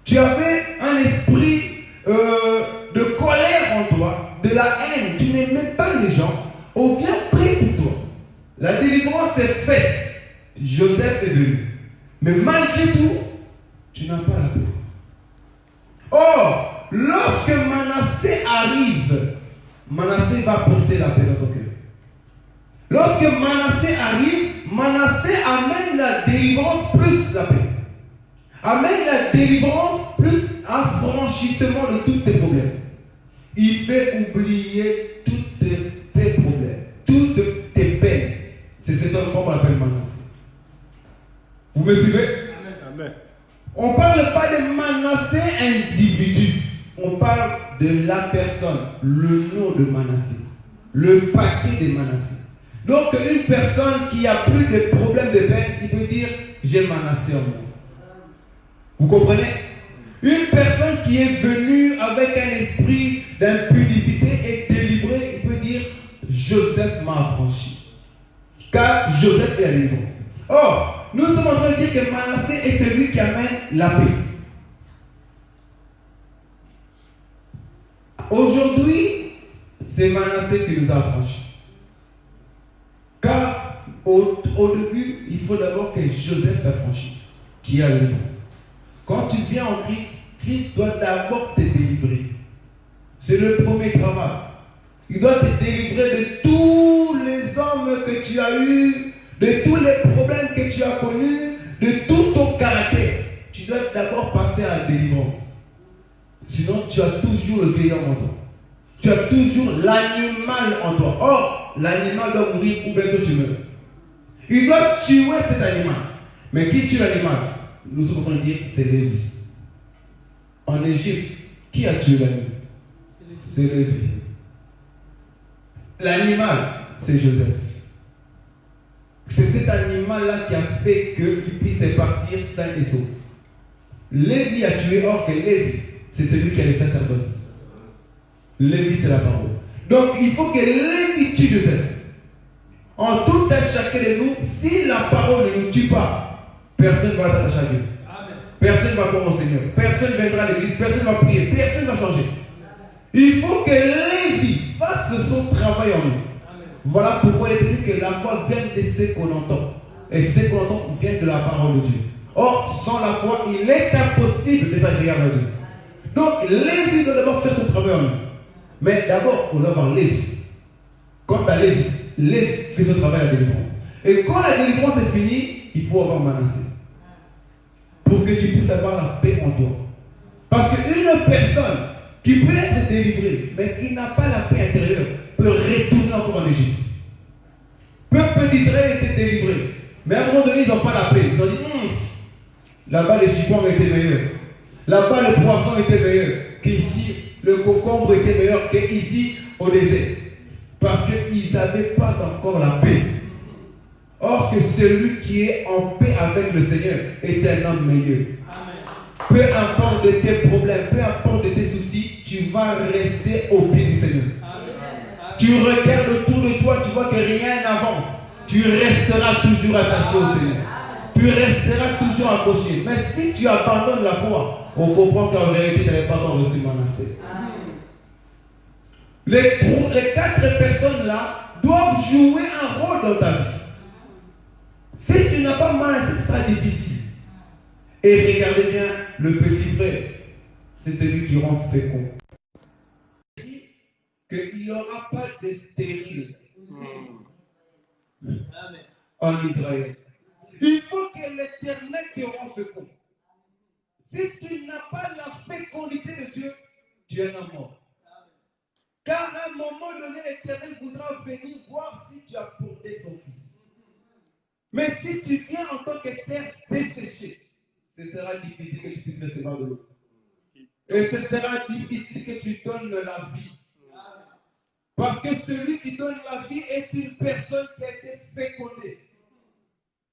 Tu avais un esprit de colère en toi, de la haine. Tu n'aimais pas les gens. On vient prier pour toi. La délivrance est faite. Joseph est venu. Mais malgré tout, tu n'as pas la paix. Or, lorsque Manassé arrive, Manassé va porter la paix dans ton cœur. Lorsque Manassé arrive, Manassé amène la délivrance plus la paix. Amène la délivrance plus affranchissement de tous tes problèmes. Il fait oublier tous tes problèmes, toutes tes peines. C'est cet enfant qu'on appelle Manassé. Vous me suivez? Amen. On ne parle pas de Manassé individu. On parle de la personne, le nom de Manassé, le paquet de Manassé. Donc une personne qui a plus de problèmes de peine, il peut dire j'ai Manassé en moi. Vous comprenez? Une personne qui est venue avec un esprit d'impudicité et délivrée, il peut dire Joseph m'a affranchi. Car Joseph est la délivrance. Or, nous sommes en train de dire que Manassé est celui qui amène la paix. Aujourd'hui, c'est Manassé qui nous a affranchis. Car au début, il faut d'abord que Joseph t'affranchisse, qui a la délivrance. Quand tu viens en Christ, Christ doit d'abord te délivrer. C'est le premier travail. Il doit te délivrer de tous les hommes que tu as eus, de tous les problèmes que tu as connus, de tout ton caractère. Tu dois d'abord passer à la délivrance. Sinon, tu as toujours le vieillard en toi. Tu as toujours l'animal en toi. Or, l'animal doit mourir ou bien que tu meurs. Il doit tuer cet animal. Mais qui tue l'animal? Nous pouvons dire c'est Lévi. En Égypte, qui a tué l'animal? C'est Lévi. L'animal, c'est Joseph. C'est cet animal-là qui a fait qu'il puisse partir sain et sauf. Lévi a tué, or que Lévi, c'est celui qui a les sacerdoces. Lévi, c'est la parole. Donc, il faut que Lévi tue Joseph. En tout à chacun de nous, si la parole ne nous tue pas, personne ne va s'attacher à Dieu. Amen. Personne ne va croire au Seigneur. Personne ne viendra à l'église. Personne ne va prier. Personne ne va changer. Il faut que Lévi fasse son travail en nous. Amen. Voilà pourquoi il est dit que la foi vient de ce qu'on entend. Et ce qu'on entend vient de la parole de Dieu. Or, sans la foi, il est impossible d'être agréable à Dieu. Donc, Lévi doit d'abord faire son travail en nous. Mais d'abord, on doit avoir Lévi. Quant à Lévi, Lévi fait son travail à la délivrance. Et quand la délivrance est finie, il faut avoir Manassé. Pour que tu puisses avoir la paix en toi. Parce qu'une personne qui peut être délivrée, mais qui n'a pas la paix intérieure, peut retourner encore en Égypte. Le peuple d'Israël était délivré. Mais à un moment donné, ils n'ont pas la paix. Ils ont dit, là-bas, les chipots étaient meilleurs. Là-bas, le poisson était meilleur qu'ici. Le concombre était meilleur qu'ici, au désert. Parce qu'ils n'avaient pas encore la paix. Or que celui qui est en paix avec le Seigneur est un homme meilleur. Amen. Peu importe de tes problèmes, peu importe de tes soucis, tu vas rester au pied du Seigneur. Amen. Tu regardes autour de toi, tu vois que rien n'avance. Tu resteras toujours attaché au Seigneur. Tu resteras toujours accroché. Mais si tu abandonnes la foi, on comprend qu'en réalité, tu n'avais pas encore reçu Manassé. Les 4 personnes-là doivent jouer un rôle dans ta vie. Si tu n'as pas Manassé, ce sera difficile. Et regardez bien, le petit frère, c'est celui qui rend fécond. Qu'il n'y aura pas de stérile en Israël. Il faut que l'Éternel te rende fécond. Si tu n'as pas la fécondité de Dieu, tu es un mort. Car à un moment donné, l'Éternel voudra venir voir si tu as porté son fils. Mais si tu viens en tant que terre desséchée, ce sera difficile que tu puisses recevoir de l'eau. Et ce sera difficile que tu donnes la vie. Parce que celui qui donne la vie est une personne qui a été fécondée.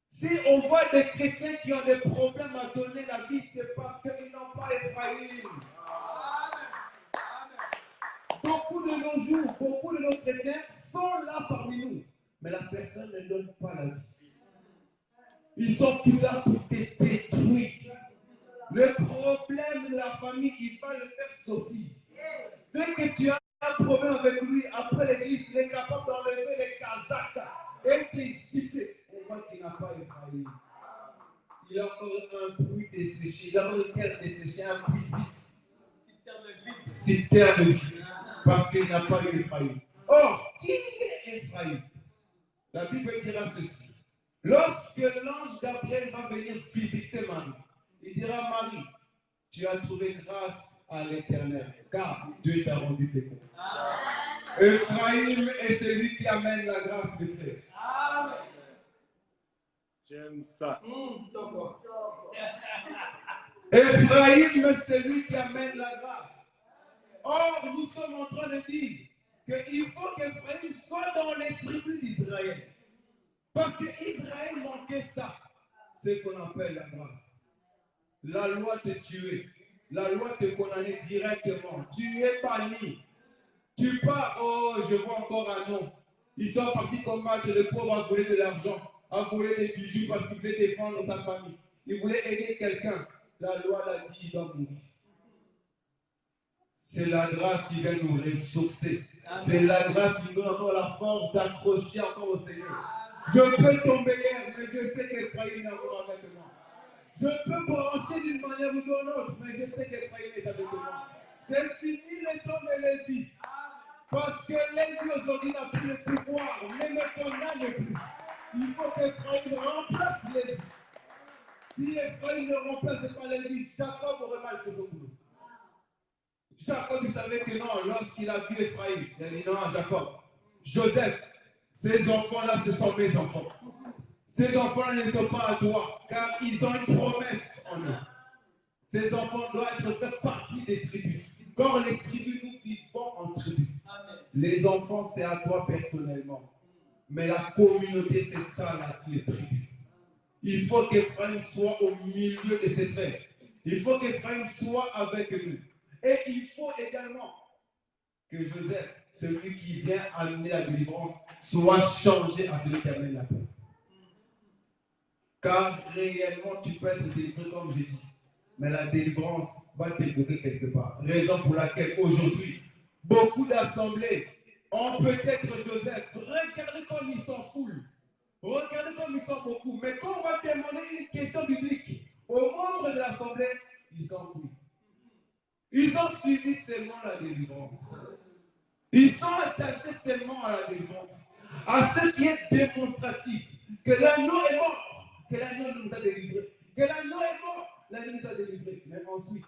Si on voit des chrétiens qui ont des problèmes à donner la vie, c'est parce qu'ils n'ont pas Ephraïm. Beaucoup de nos jours, beaucoup de nos chrétiens sont là parmi nous, mais la personne ne donne pas la vie. Ils sont plus là pour te détruire. Le problème de la famille, il va le faire sortir. Dès que tu as un problème avec lui, après l'église, il est capable d'enlever les casaques et te gifler. On voit qu'il n'a pas Ephraïm. Il a encore un puits desséché, il a encore une terre desséchée, un puits vide. Citerne vide. Parce qu'il n'a pas eu Ephraïm. Or, qui est Ephraïm? La Bible dira ceci. Lorsque l'ange Gabriel va venir visiter Marie, il dira, Marie, tu as trouvé grâce à l'Éternel, car Dieu t'a rendu fécond. Ephraïm est celui qui amène la grâce du frère. Amen. J'aime ça. Ephraïm est celui qui amène la grâce. Or, nous sommes en train de dire qu'il faut qu'Ephraïm soit dans les tribus d'Israël. Parce qu'Israël manquait ça, ce qu'on appelle la grâce. La loi te tuait. La loi te condamnait directement. Tu es banni. Tu pars, oh, je vois encore un nom. Ils sont partis combattre, le pauvre a volé de l'argent, a volé des bijoux parce qu'il voulait défendre sa famille. Il voulait aider quelqu'un. La loi l'a dit, il doit mourir. C'est la grâce qui vient nous ressourcer. C'est la grâce qui nous donne encore la force d'accrocher encore au Seigneur. Je peux tomber hier, mais je sais qu'Ephraïm est encore avec moi. Je peux brancher d'une manière ou d'une autre, mais je sais qu'Ephraïm est avec moi. C'est fini les temps de Lévi. Parce que Lévi aujourd'hui n'a plus le pouvoir, même qu'on n'a le plus. Il faut qu'Ephraïm remplace Lévi. Si Ephraïm ne remplace pas Lévi, Jacob aurait mal fait son boulot. Jacob, il savait que non, lorsqu'il a vu Ephraïm, il a dit non à Jacob, Joseph, ces enfants-là, ce sont mes enfants. Ces enfants-là ne sont pas à toi, car ils ont une promesse en eux. Ces enfants doivent être fait partie des tribus. Quand les tribus, nous vivons en tribus. Les enfants, c'est à toi personnellement. Mais la communauté, c'est ça, les tribus. Il faut qu'Ephraïm soit au milieu de ses frères. Il faut qu'Ephraïm soit avec nous. Et il faut également que Joseph, celui qui vient amener la délivrance, soit changé à celui qui amène la paix. Car réellement, tu peux être délivré comme j'ai dit. Mais la délivrance va t'écouter quelque part. Raison pour laquelle aujourd'hui, beaucoup d'assemblées ont peut-être Joseph. Regardez comme ils sont foules. Regardez comme ils sont beaucoup. Mais quand on va demander une question biblique aux membres de l'assemblée, ils sont pris. Ils ont suivi seulement la délivrance. Ils sont attachés seulement à la délivrance. À ce qui est démonstratif. Que l'agneau est mort. Que l'agneau nous a délivrés. Que l'agneau est mort. L'agneau nous a délivrés. Mais ensuite,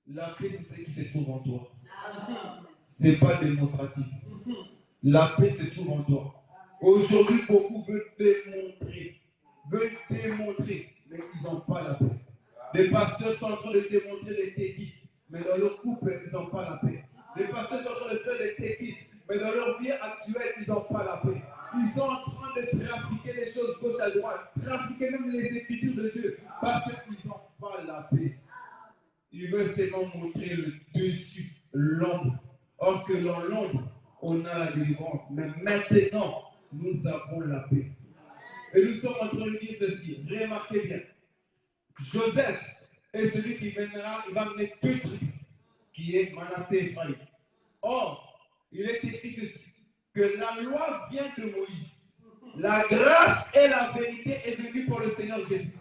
la paix, c'est ce qui se trouve en toi. Ce n'est pas démonstratif. La paix se trouve en toi. Aujourd'hui, beaucoup veulent démontrer, mais ils n'ont pas la paix. Les pasteurs sont en train de démontrer les tétites, mais dans leur couple, ils n'ont pas la paix. Les pasteurs sont en train de faire des tétites, mais dans leur vie actuelle, ils n'ont pas la paix. Ils sont en train de trafiquer les choses gauche à droite, trafiquer même les écritures de Dieu, parce qu'ils n'ont pas la paix. Ils veulent seulement montrer le dessus, l'ombre. Or que dans l'ombre, on a la délivrance. Mais maintenant, nous avons la paix. Et nous sommes en train de dire ceci. Remarquez bien. Joseph est celui qui mènera, il va mener deux tribus, qui est Manassé et Ephraïm. Or, il est écrit ceci, que la loi vient de Moïse. La grâce et la vérité est venue pour le Seigneur Jésus-Christ.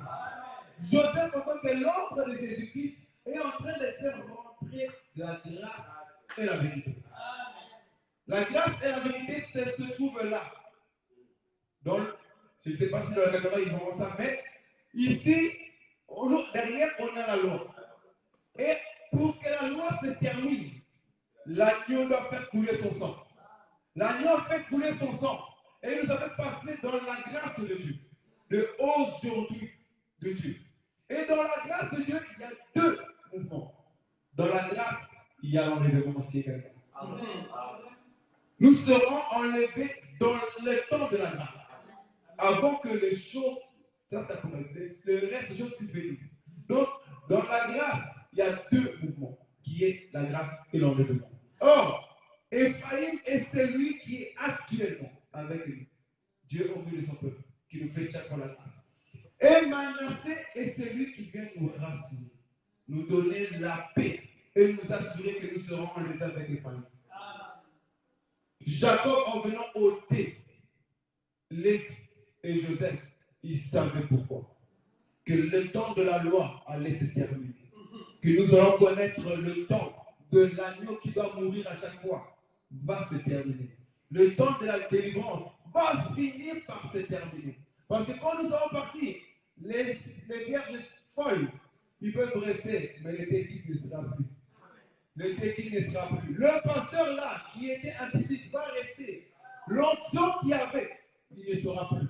Joseph, en tant que l'ombre de Jésus-Christ, est en train de faire rentrer la grâce et la vérité. La grâce et la vérité se trouvent là. Donc, je ne sais pas si dans la caméra ils vont ça, mais ici, derrière, on a la loi. Et pour que la loi se termine, l'agneau doit faire couler son sang. L'agneau fait couler son sang. Et il nous avait passé dans la grâce de Dieu. De aujourd'hui de Dieu. Et dans la grâce de Dieu, il y a deux mouvements. Dans la grâce, il y a l'enlèvement aussi également. Nous serons enlevés dans le temps de la grâce. Avant que les choses, ça pourrait être, le reste des choses puissent venir. Donc, dans la grâce, il y a deux mouvements, qui est la grâce et l'enlèvement. Or, Ephraïm est celui qui est actuellement avec nous. Dieu au milieu de son peuple, qui nous fait tchèque pour la grâce. Et Manassé est celui qui vient nous rassurer, nous donner la paix et nous assurer que nous serons enlevés avec Ephraïm. Jacob, en venant ôter Lévi et Joseph, il savait pourquoi. Que le temps de la loi allait se terminer. Que nous allons connaître le temps de l'agneau qui doit mourir à chaque fois va se terminer. Le temps de la délivrance va finir par se terminer. Parce que quand nous allons partir, les vierges folles, ils peuvent rester, mais les tétiques ne sera plus. Le tétique ne sera plus. Le pasteur là, qui était impudique, va rester. L'onction qu'il y avait, il ne sera plus.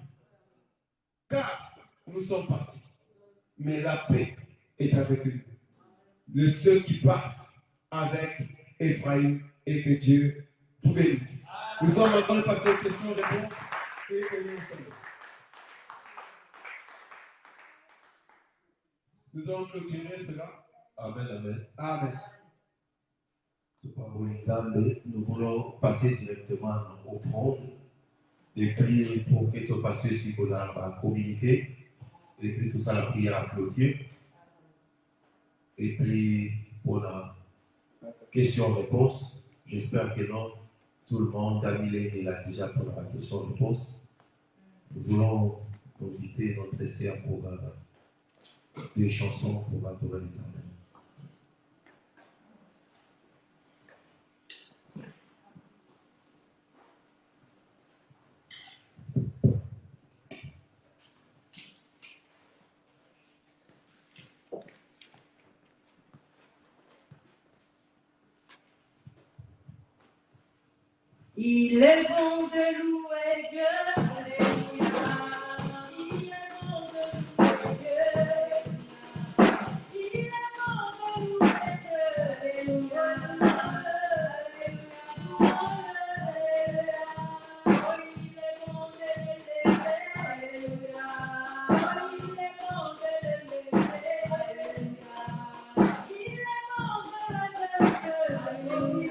Car nous sommes partis. Mais la paix est avec nous. De ceux qui partent avec Ephraïm et que Dieu vous bénisse. Nous sommes maintenant passer aux questions-réponses et nous allons clôturer cela. Amen, amen. Amen. Nous voulons passer directement au front et prier pour que tout passe si vous avez communiqué. Et puis tout ça, la prière à clôture. Et puis pour la question-réponse, j'espère que non, tout le monde a mis il a déjà pour la question-réponse. Nous voulons inviter notre essai pour deux chansons pour adorer l'Éternel. Il est bon de louer Dieu, alléluia. Il est bon de louer Dieu. Il est bon de louer Dieu, alléluia. Il est bon de l'élever, alléluia. Il est bon de l'élever, alléluia. Il est bon de l'élever, alléluia.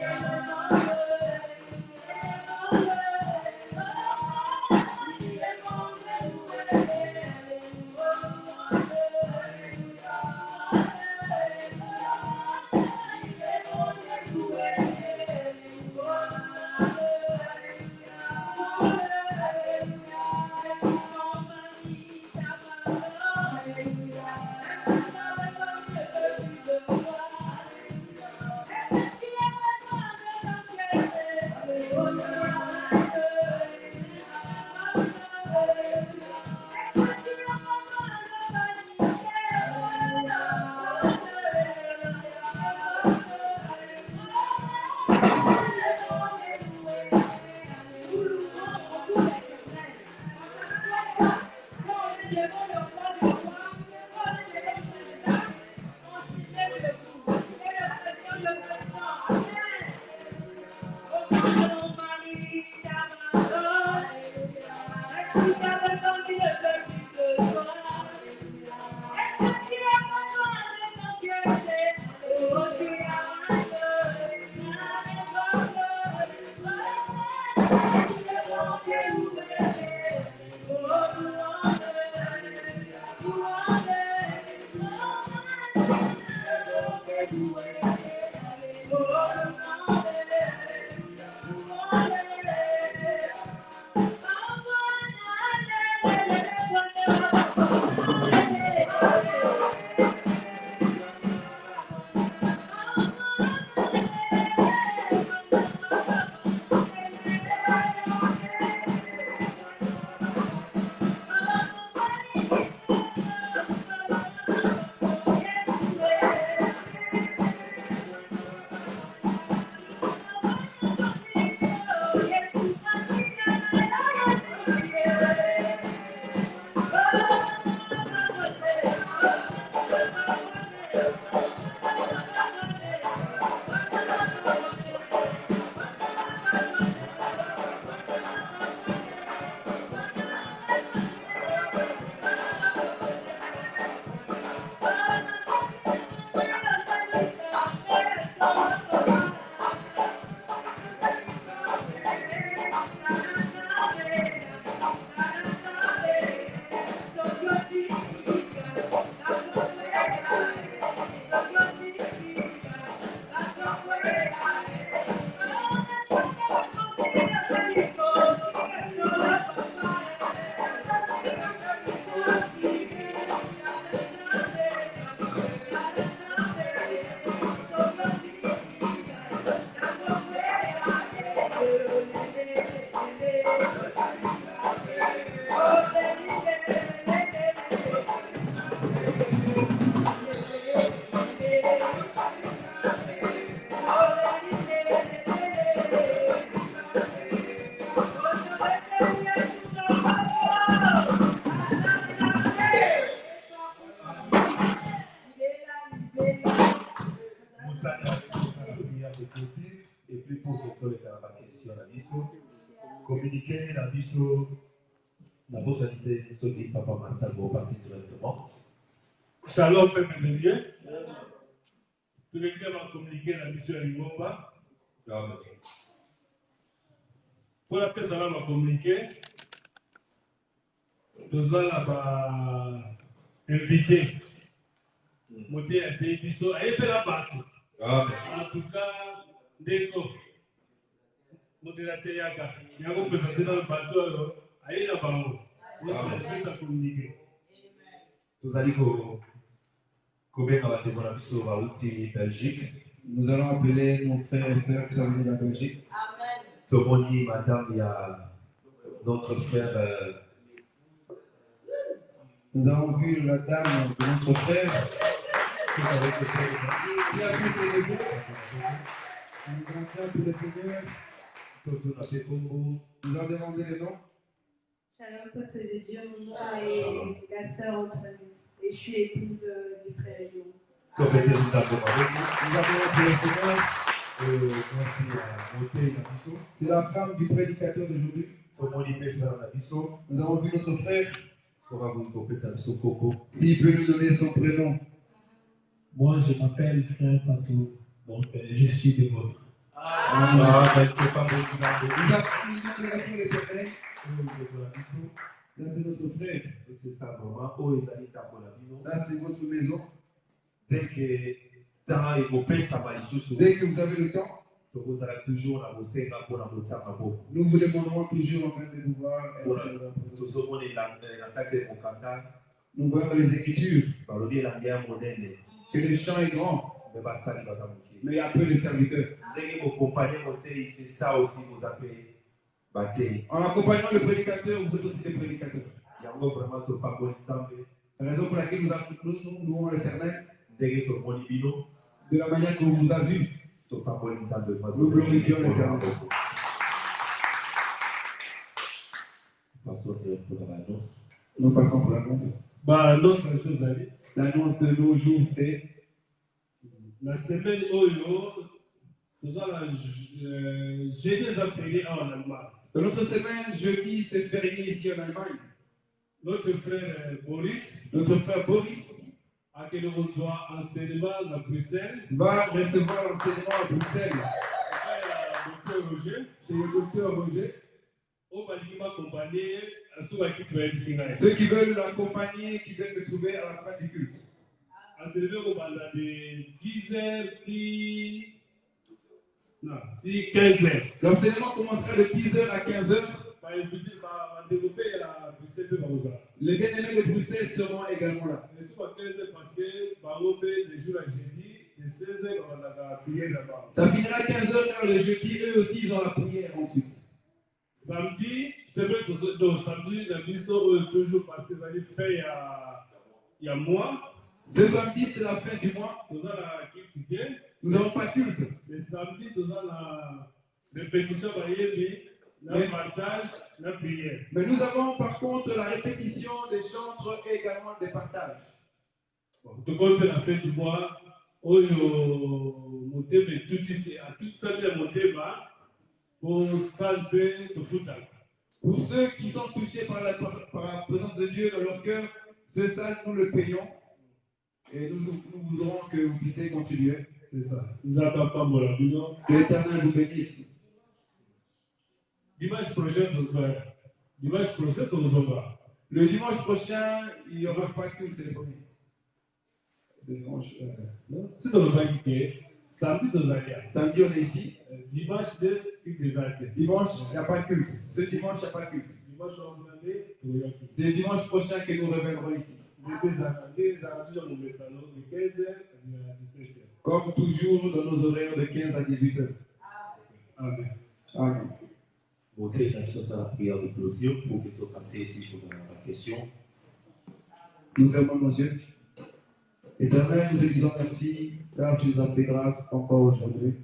Et puis pour que tu aies la question à l'issue, communiquer la mission, la possibilité de ce que Papa Martin va passer directement. Shalom, peuple de Dieu. Tous les gens vont communiquer la mission à Lingomba. Pour la paix, ça va communiquer. Nous allons inviter. Monter à Tébiso. Aïe, la bateau. En tout cas, Ndeko. Modérateur Yaga. Il y a un présenté dans le bateau. Aïe, la bateau. On va communiquer. Nous allons Belgique. Nous allons appeler nos frères et sœurs qui sont venus de la Belgique. Tomoni, madame, il y a notre frère. Nous avons vu la dame de notre frère qui est avec le Seigneur. Qui a pu célébrer. Un grand temps pour le Seigneur. Nous avons demandé les noms. Shalom, peuple de Dieu, mon nom est la sœur Antoinette et je suis épouse du frère Léon. Nous avons pour le Seigneur. C'est la femme du prédicateur d'aujourd'hui. Nous avons vu notre frère. S'il peut nous donner son prénom. Moi, je m'appelle Frère Patou, donc je suis des vôtres. Nous avons de l'éternel. Ça, c'est notre frère. Ça, c'est votre maison. Dès que vous avez le temps, nous vous demanderons toujours en train de pouvoir nous voyons dans les Écritures que le champ est grand, mais il y a peu de serviteurs. En accompagnant le prédicateur, vous êtes aussi des prédicateurs. La raison pour laquelle nous louons l'Éternel, de la manière qu'on vous a vu, nous glorifions l'Éternel. Nous passons pour l'annonce. L'annonce de nos jours, c'est la semaine nous avons jeudi férié en Allemagne. dans notre semaine, jeudi, c'est férié ici en Allemagne. Notre frère Boris a que nous reçoit enseignement à Bruxelles. Va recevoir l'enseignement à Bruxelles Docteur Roger. chez le docteur Roger. On va lui accompagner à ce qui Ceux qui veulent l'accompagner, qui veulent le trouver à la fin du culte. Enseignement de 10h, 15h. L'enseignement commencera de 10h à 15h. Les bien-aimés de Bruxelles seront également là. Ça finira à 15h car le jeudi, eux aussi, ils ont la prière ensuite. Samedi, c'est vrai, samedi, la mission toujours parce que ça a fait il y a un mois. Ce samedi, c'est la fin du mois. Nous n'avons pas culte. Le samedi, nous avons la répétition, le partage, la prière. Mais nous avons par contre la répétition des chantres et également des partages. Donc, on fait la fin du mois. Tout ça, pour salver le foot. Pour ceux qui sont touchés par la présence de Dieu dans leur cœur, ce salle, nous le payons. Et nous voudrons que vous puissiez contribuer. C'est ça. Nous n'avons pas mon Que l'Éternel vous bénisse. Dimanche prochain, Le dimanche prochain, il n'y aura pas culte, c'est le premier. C'est dimanche. Si on va quitter, samedi, samedi, on est ici. Dimanche, dimanche, il n'y a pas de culte. Ce dimanche, il n'y a pas de culte. C'est le dimanche prochain que nous reviendrons ici. Comme toujours, dans nos horaires de 15 à 18 heures. Amen. Amen. Ça la prière de clôture pour que tu passes sur la question. Nous fermons nos yeux. Éternel, nous te disons merci car tu nous as fait grâce encore aujourd'hui.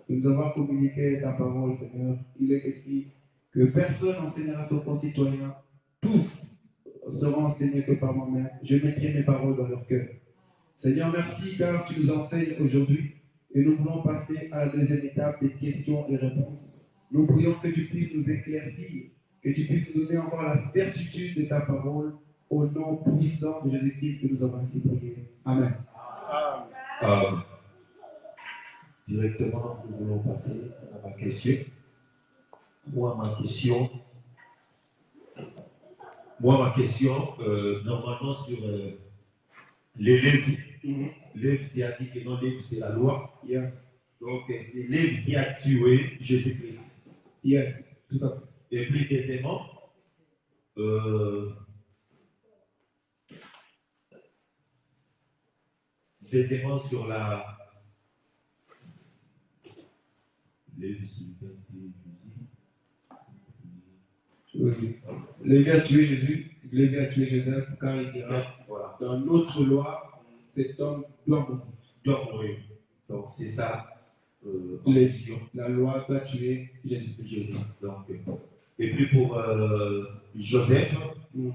Nous avons communiqué ta parole, Seigneur. Il est écrit que personne n'enseignera ses concitoyens. Tous seront enseignés que par moi-même. Je mettrai mes paroles dans leur cœur. Seigneur, merci car tu nous enseignes aujourd'hui et nous voulons passer à la deuxième étape des questions et réponses. Nous prions que tu puisses nous éclaircir, que tu puisses nous donner encore la certitude de ta parole au nom puissant de Jésus-Christ que nous avons ainsi prié. Amen. Directement, nous voulons passer à ma question. Moi, ma question, normalement sur les Lévi. Lévi, tu as dit que non, Lévi, c'est la loi. Yes. Donc, c'est Lévi qui a tué Jésus-Christ. Yes, tout à fait. Et puis, deuxièmement, sur la. Lévi a tué Jésus, Lévi a tué Joseph, car il dira voilà. Dans notre loi, cet homme doit mourir. Donc, c'est ça. en mission. La loi doit tuer Jésus. Jésus. Donc, et puis pour Joseph, Mm.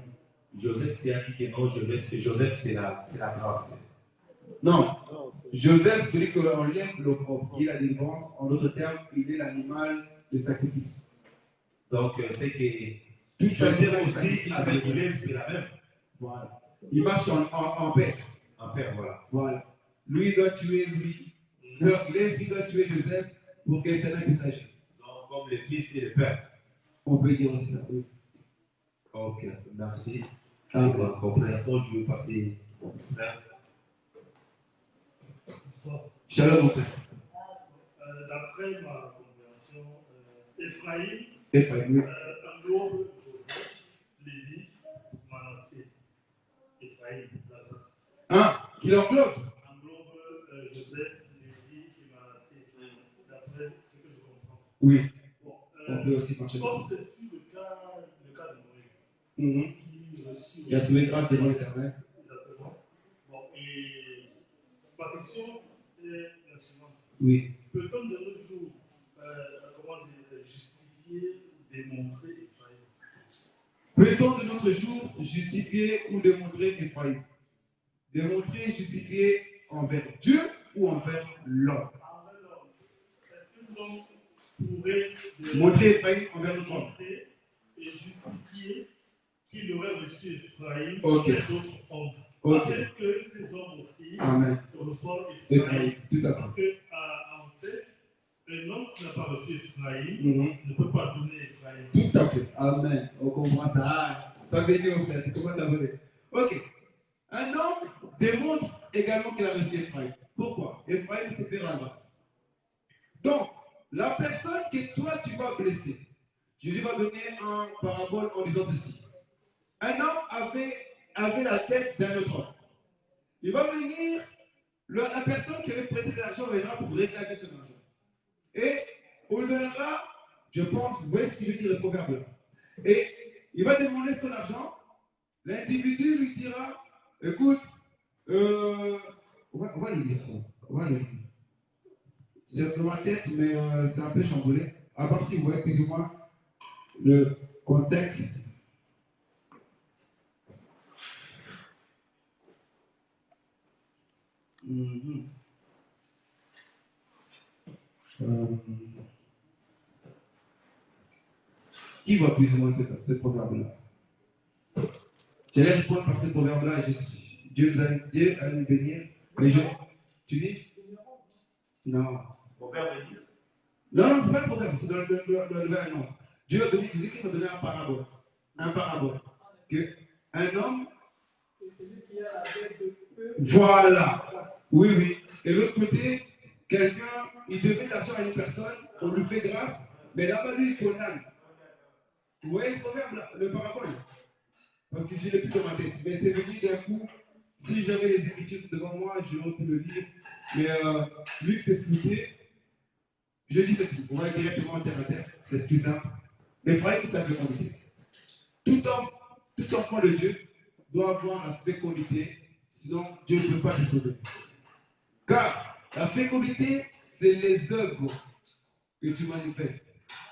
Joseph, tu as dit que non, Joseph c'est la grâce. Non, Non, c'est- Joseph, celui que l'on lève l'opprobre, il a des délivrance. En d'autres termes, il est l'animal de sacrifice. Donc, c'est que Tout Joseph aussi, sacrifice, avec Hélène, c'est la même. Voilà. Il marche en paix. En père, voilà. Voilà. Lui, il doit tuer lui. Il doit tuer Joseph pour que l'Éternel puisse agir. Donc, comme le fils et le père. On peut dire aussi ça. Oui. Ok, merci. Ah. Pour la compréhension, je vais passer au frère. Shalom, mon frère. D'après ma compréhension, Ephraïm Ephraïm, oui. englobe Joseph, Lévi, Manassé. Ephraïm, la grâce. Hein? Qu'il englobe. Englobe Joseph, Lévi et Manassé. D'après ce que je comprends. Oui. Bon, On peut aussi marcher comme comme ça. ce fut le cas de Noé, Mhm. qui reçut. Il a trouvé grâce devant l'Éternel. Exactement. Bon, et ma question est la suivante. Oui. Peut-on de nos jours, comment dire, justifier ou démontrer Ephraïm? Peut-on de notre jour justifier ou démontrer Ephraïm? Démontrer et justifier envers Dieu ou envers l'homme? Envers l'homme. Est-ce que l'homme pourrait Montrer Ephraïm envers notre homme. démontrer et justifier qu'il aurait reçu Ephraïm Ok. et d'autres hommes? Ok. Afin que ces hommes aussi Amen. reçoivent Ephraïm, Ephraïm. tout à Parce fait. que, en fait, un homme qui n'a pas reçu Ephraïm Mhm. ne peut pas donner Ephraïm. Tout à fait. Amen. On comprend ça. Ah, ça veut dire, frère, tu commences à voler. Ok. Un homme démontre également qu'il a reçu Ephraïm. Pourquoi? Ephraïm, c'est faire la grâce. Donc, la personne que toi tu vas blesser, Jésus va donner un parabole en disant ceci. Un homme avait la tête d'un autre homme. Il va venir, la personne qui avait prêté de l'argent viendra pour réclamer son argent. Et on lui donnera, je pense, où est-ce qu'il veut dire le proverbe là. Et il va demander son argent. L'individu lui dira, écoute, on va lui dire ça. On va lui dire. C'est dans ma tête, mais c'est un peu chamboulé. À part si vous voyez plus ou moins le contexte. Mhm. Qui voit plus ou moins ce proverbe-là? J'allais répondre par ce proverbe-là. Dieu a nous bénir. Les gens, tu dis? Non. Proverbe 10. Non, c'est pas un proverbe, c'est dans le nouvelle annonce. Dieu a donné, Jésus-Christ a donné un parabole. Un parabole. Que un homme. Voilà. Oui, oui. Et l'autre côté, quelqu'un, il devait l'argent à une personne, on lui fait grâce, mais là-bas, lui, il condamne. Vous voyez le proverbe, là, le parabole? Parce que je l'ai plus dans ma tête. Mais c'est venu d'un coup. Si j'avais les Écritures devant moi, j'aurais pu le lire. Mais vu que c'est flouté, je dis ceci. On va directement terre à terre. C'est plus simple. Ephraïm, c'est la fécondité. Tout enfant de Dieu doit avoir la fécondité. Sinon, Dieu ne peut pas le sauver. Car la fécondité, c'est les œuvres que tu manifestes.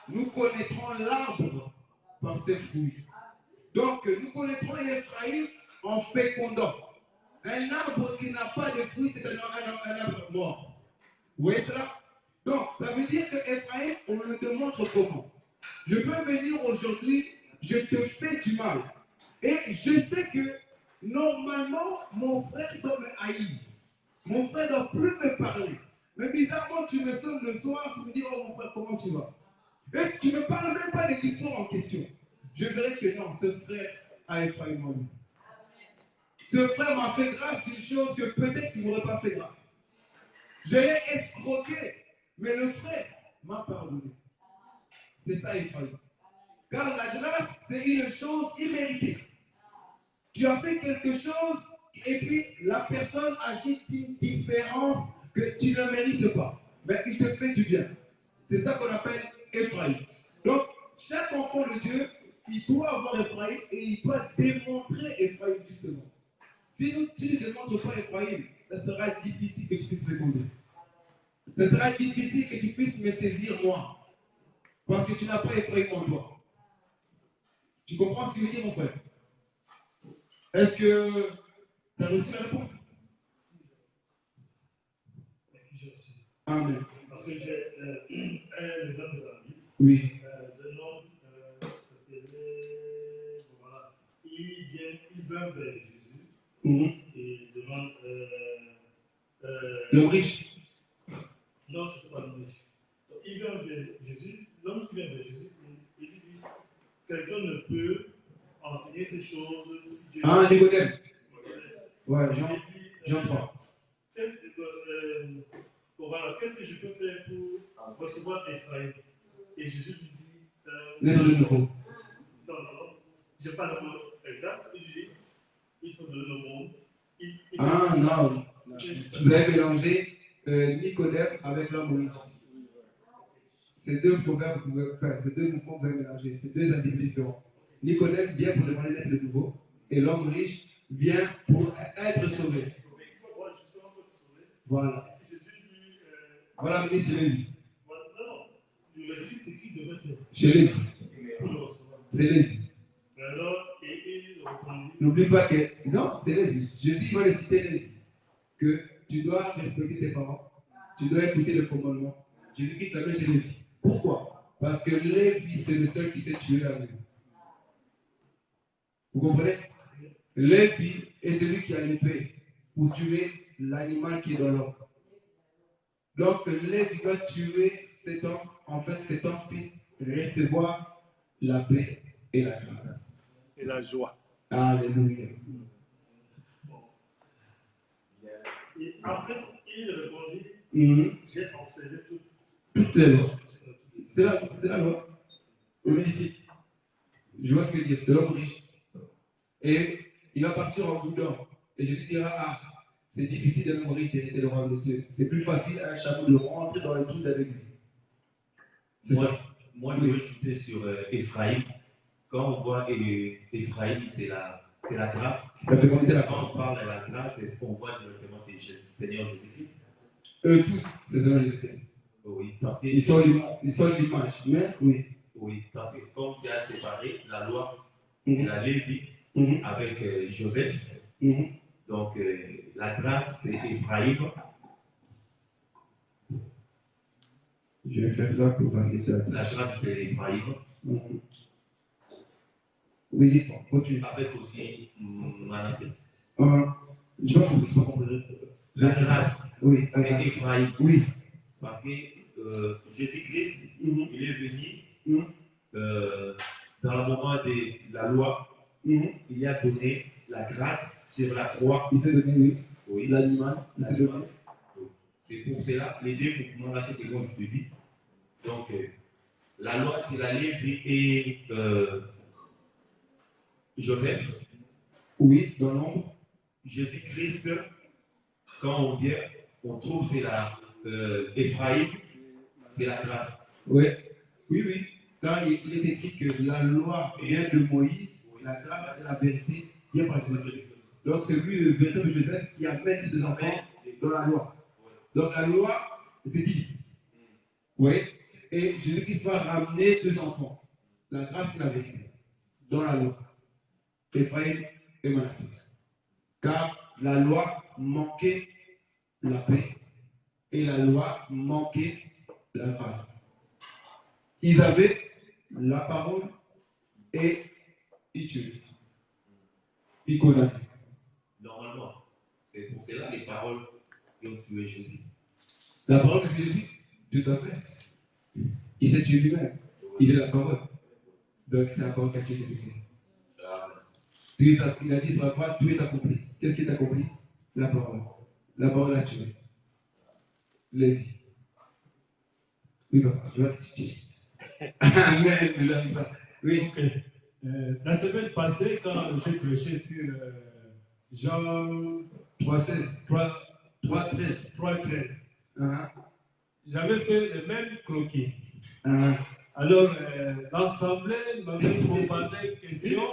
Nous connaîtrons l'arbre par ses fruits. Donc, nous connaîtrons Ephraïm en fécondant. Un arbre qui n'a pas de fruits, c'est un arbre mort. Vous voyez cela? Donc, ça veut dire que Ephraïm, on le démontre comment? Je peux venir aujourd'hui, je te fais du mal. Et je sais que, normalement, mon frère doit me haïr. Mon frère ne doit plus me parler. Mais bizarrement, tu me sonnes le soir, tu me dis, oh mon frère, comment tu vas? Et tu ne me parles même pas de l'histoire en question. Je verrai que non, ce frère a Ephraïm en lui. Ce frère m'a fait grâce d'une chose que peut-être tu n'aurais pas fait grâce. Je l'ai escroqué, mais le frère m'a pardonné. C'est ça, Ephraïm. Car la grâce, c'est une chose imméritée. Tu as fait quelque chose et puis la personne agit d'une différence que tu ne mérites pas. Mais il te fait du bien. C'est ça qu'on appelle Ephraïm. Donc, chaque enfant de Dieu, il doit avoir Ephraïm et il doit démontrer Ephraïm justement. Si tu ne démontres pas Ephraïm, ça sera difficile que tu puisses répondre. Ce sera difficile que tu puisses me saisir moi. Parce que tu n'as pas Ephraïm en toi. Tu comprends ce que je veux dire, mon frère? Est-ce que tu as reçu la réponse? Merci, j'ai reçu. Amen. Parce que j'ai un exemple dans la Bible. Oui. D'un homme, s'appelait. Voilà. Il vint vers Jésus et demande. L'homme riche. Non, ce n'est pas l'homme riche. Donc, il vient vers Jésus, l'homme qui vient vers Jésus, il lui dit quelqu'un ne peut enseigner ces choses si Dieu. Ah, Nicodème. Ouais, Il dit, Jean 3. Voilà, qu'est-ce que je peux faire pour recevoir Ephraïm? Et Jésus lui dit. Naître de nouveau. Non, je n'ai pas le mot exact. Il dit il faut donner le monde. Ah, non. Vous avez mélangé Nicodème avec l'homme riche. C'est deux proverbes que vous pouvez faire, c'est deux mouvements que vous pouvez mélanger, c'est deux individus différents. Nicodème vient pour demander d'être de nouveau, et l'homme riche vient pour être sauvé. Voilà. Voilà, ministre chez Lévi. Non, le récit, c'est qui devait faire. Chez Lévi. C'est Lévi. Alors, il répondit. N'oublie pas que. Non, c'est Lévi. Jésus va les citer Lévi. Que tu dois respecter tes parents, tu dois écouter le commandement. Jésus-Christ s'appelle chez Lévi. Pourquoi? Parce que Lévi, c'est le seul qui sait tuer l'animal. Vous comprenez? Lévi est celui qui a l'épée pour tuer l'animal qui est dans l'homme. Donc, Lévi doit tuer cet homme, en fait, cet homme puisse recevoir la paix et la grâce. Et la joie. Alléluia. Et après, il répondit j'ai observé toutes les lois. C'est la loi. On est ici. Je vois ce qu'il dit. C'est l'homme riche. Et il va partir en boudin. Et Jésus dira ah, c'est difficile d'un homme riche d'hériter le royaume des cieux. C'est plus facile à un chameau de rentrer dans les trous avec lui. C'est ça. Moi, je veux ajouter sur Ephraïm. Quand on voit Ephraïm, c'est la grâce. Ça fait monter la Quand grâce. on parle de la grâce, on voit directement c'est le Seigneur Jésus-Christ. Eux tous, c'est Seigneur Jésus-Christ. Oui, parce que ils sont l'image. Mais oui. Oui, parce que comme tu as séparé la loi, c'est la Lévi avec Joseph. Donc la grâce, c'est Ephraïm. Je vais faire ça pour faciliter la tâche. La grâce, c'est Ephraïm. Oui, continue. Avec aussi Manassé. Je n'ai pas compris. La grâce, oui, c'est Ephraïm. Oui. Parce que Jésus-Christ, il est venu dans le moment de la loi, il a donné la grâce sur la croix. Il s'est donné, oui. L'animal, il s'est donné. C'est pour cela, les deux mouvements là, c'était comme je te dis. Donc, la loi, c'est la Lévi et Joseph. Oui, dans l'ombre. Jésus-Christ, quand on vient, on trouve c'est la Ephraïm, c'est la grâce. Oui, oui. Quand il est écrit que la loi vient de Moïse, la grâce et la vérité vient par Jésus. Donc c'est lui le véritable Joseph qui amène ses enfants dans la loi. Donc la loi, c'est 10. Oui. Et Jésus-Christ va ramener 2 enfants. La grâce et la vérité. Dans la loi. Ephraïm et Manassé. Car la loi manquait la paix et la loi manquait la grâce. Ils avaient la parole et ils tuaient. Ils condamnaient. Normalement, c'est pour cela les paroles qui ont tué Jésus. La parole de Jésus, tout à fait. Il s'est tué lui-même. Il est la parole. Donc c'est la parole qui a tué Jésus-Christ. Il a dit sur la croix, tout est accompli. Qu'est-ce qui est accompli? La parole. La parole a tué. Lévi. Oui, papa, je vais te dire. Amen, ça. Oui. Okay. La semaine passée, quand j'ai prêché sur Jean 3,16. 3,13, 3,13, j'avais fait le même croquis. Alors, l'Assemblée m'avait bombardé de questions.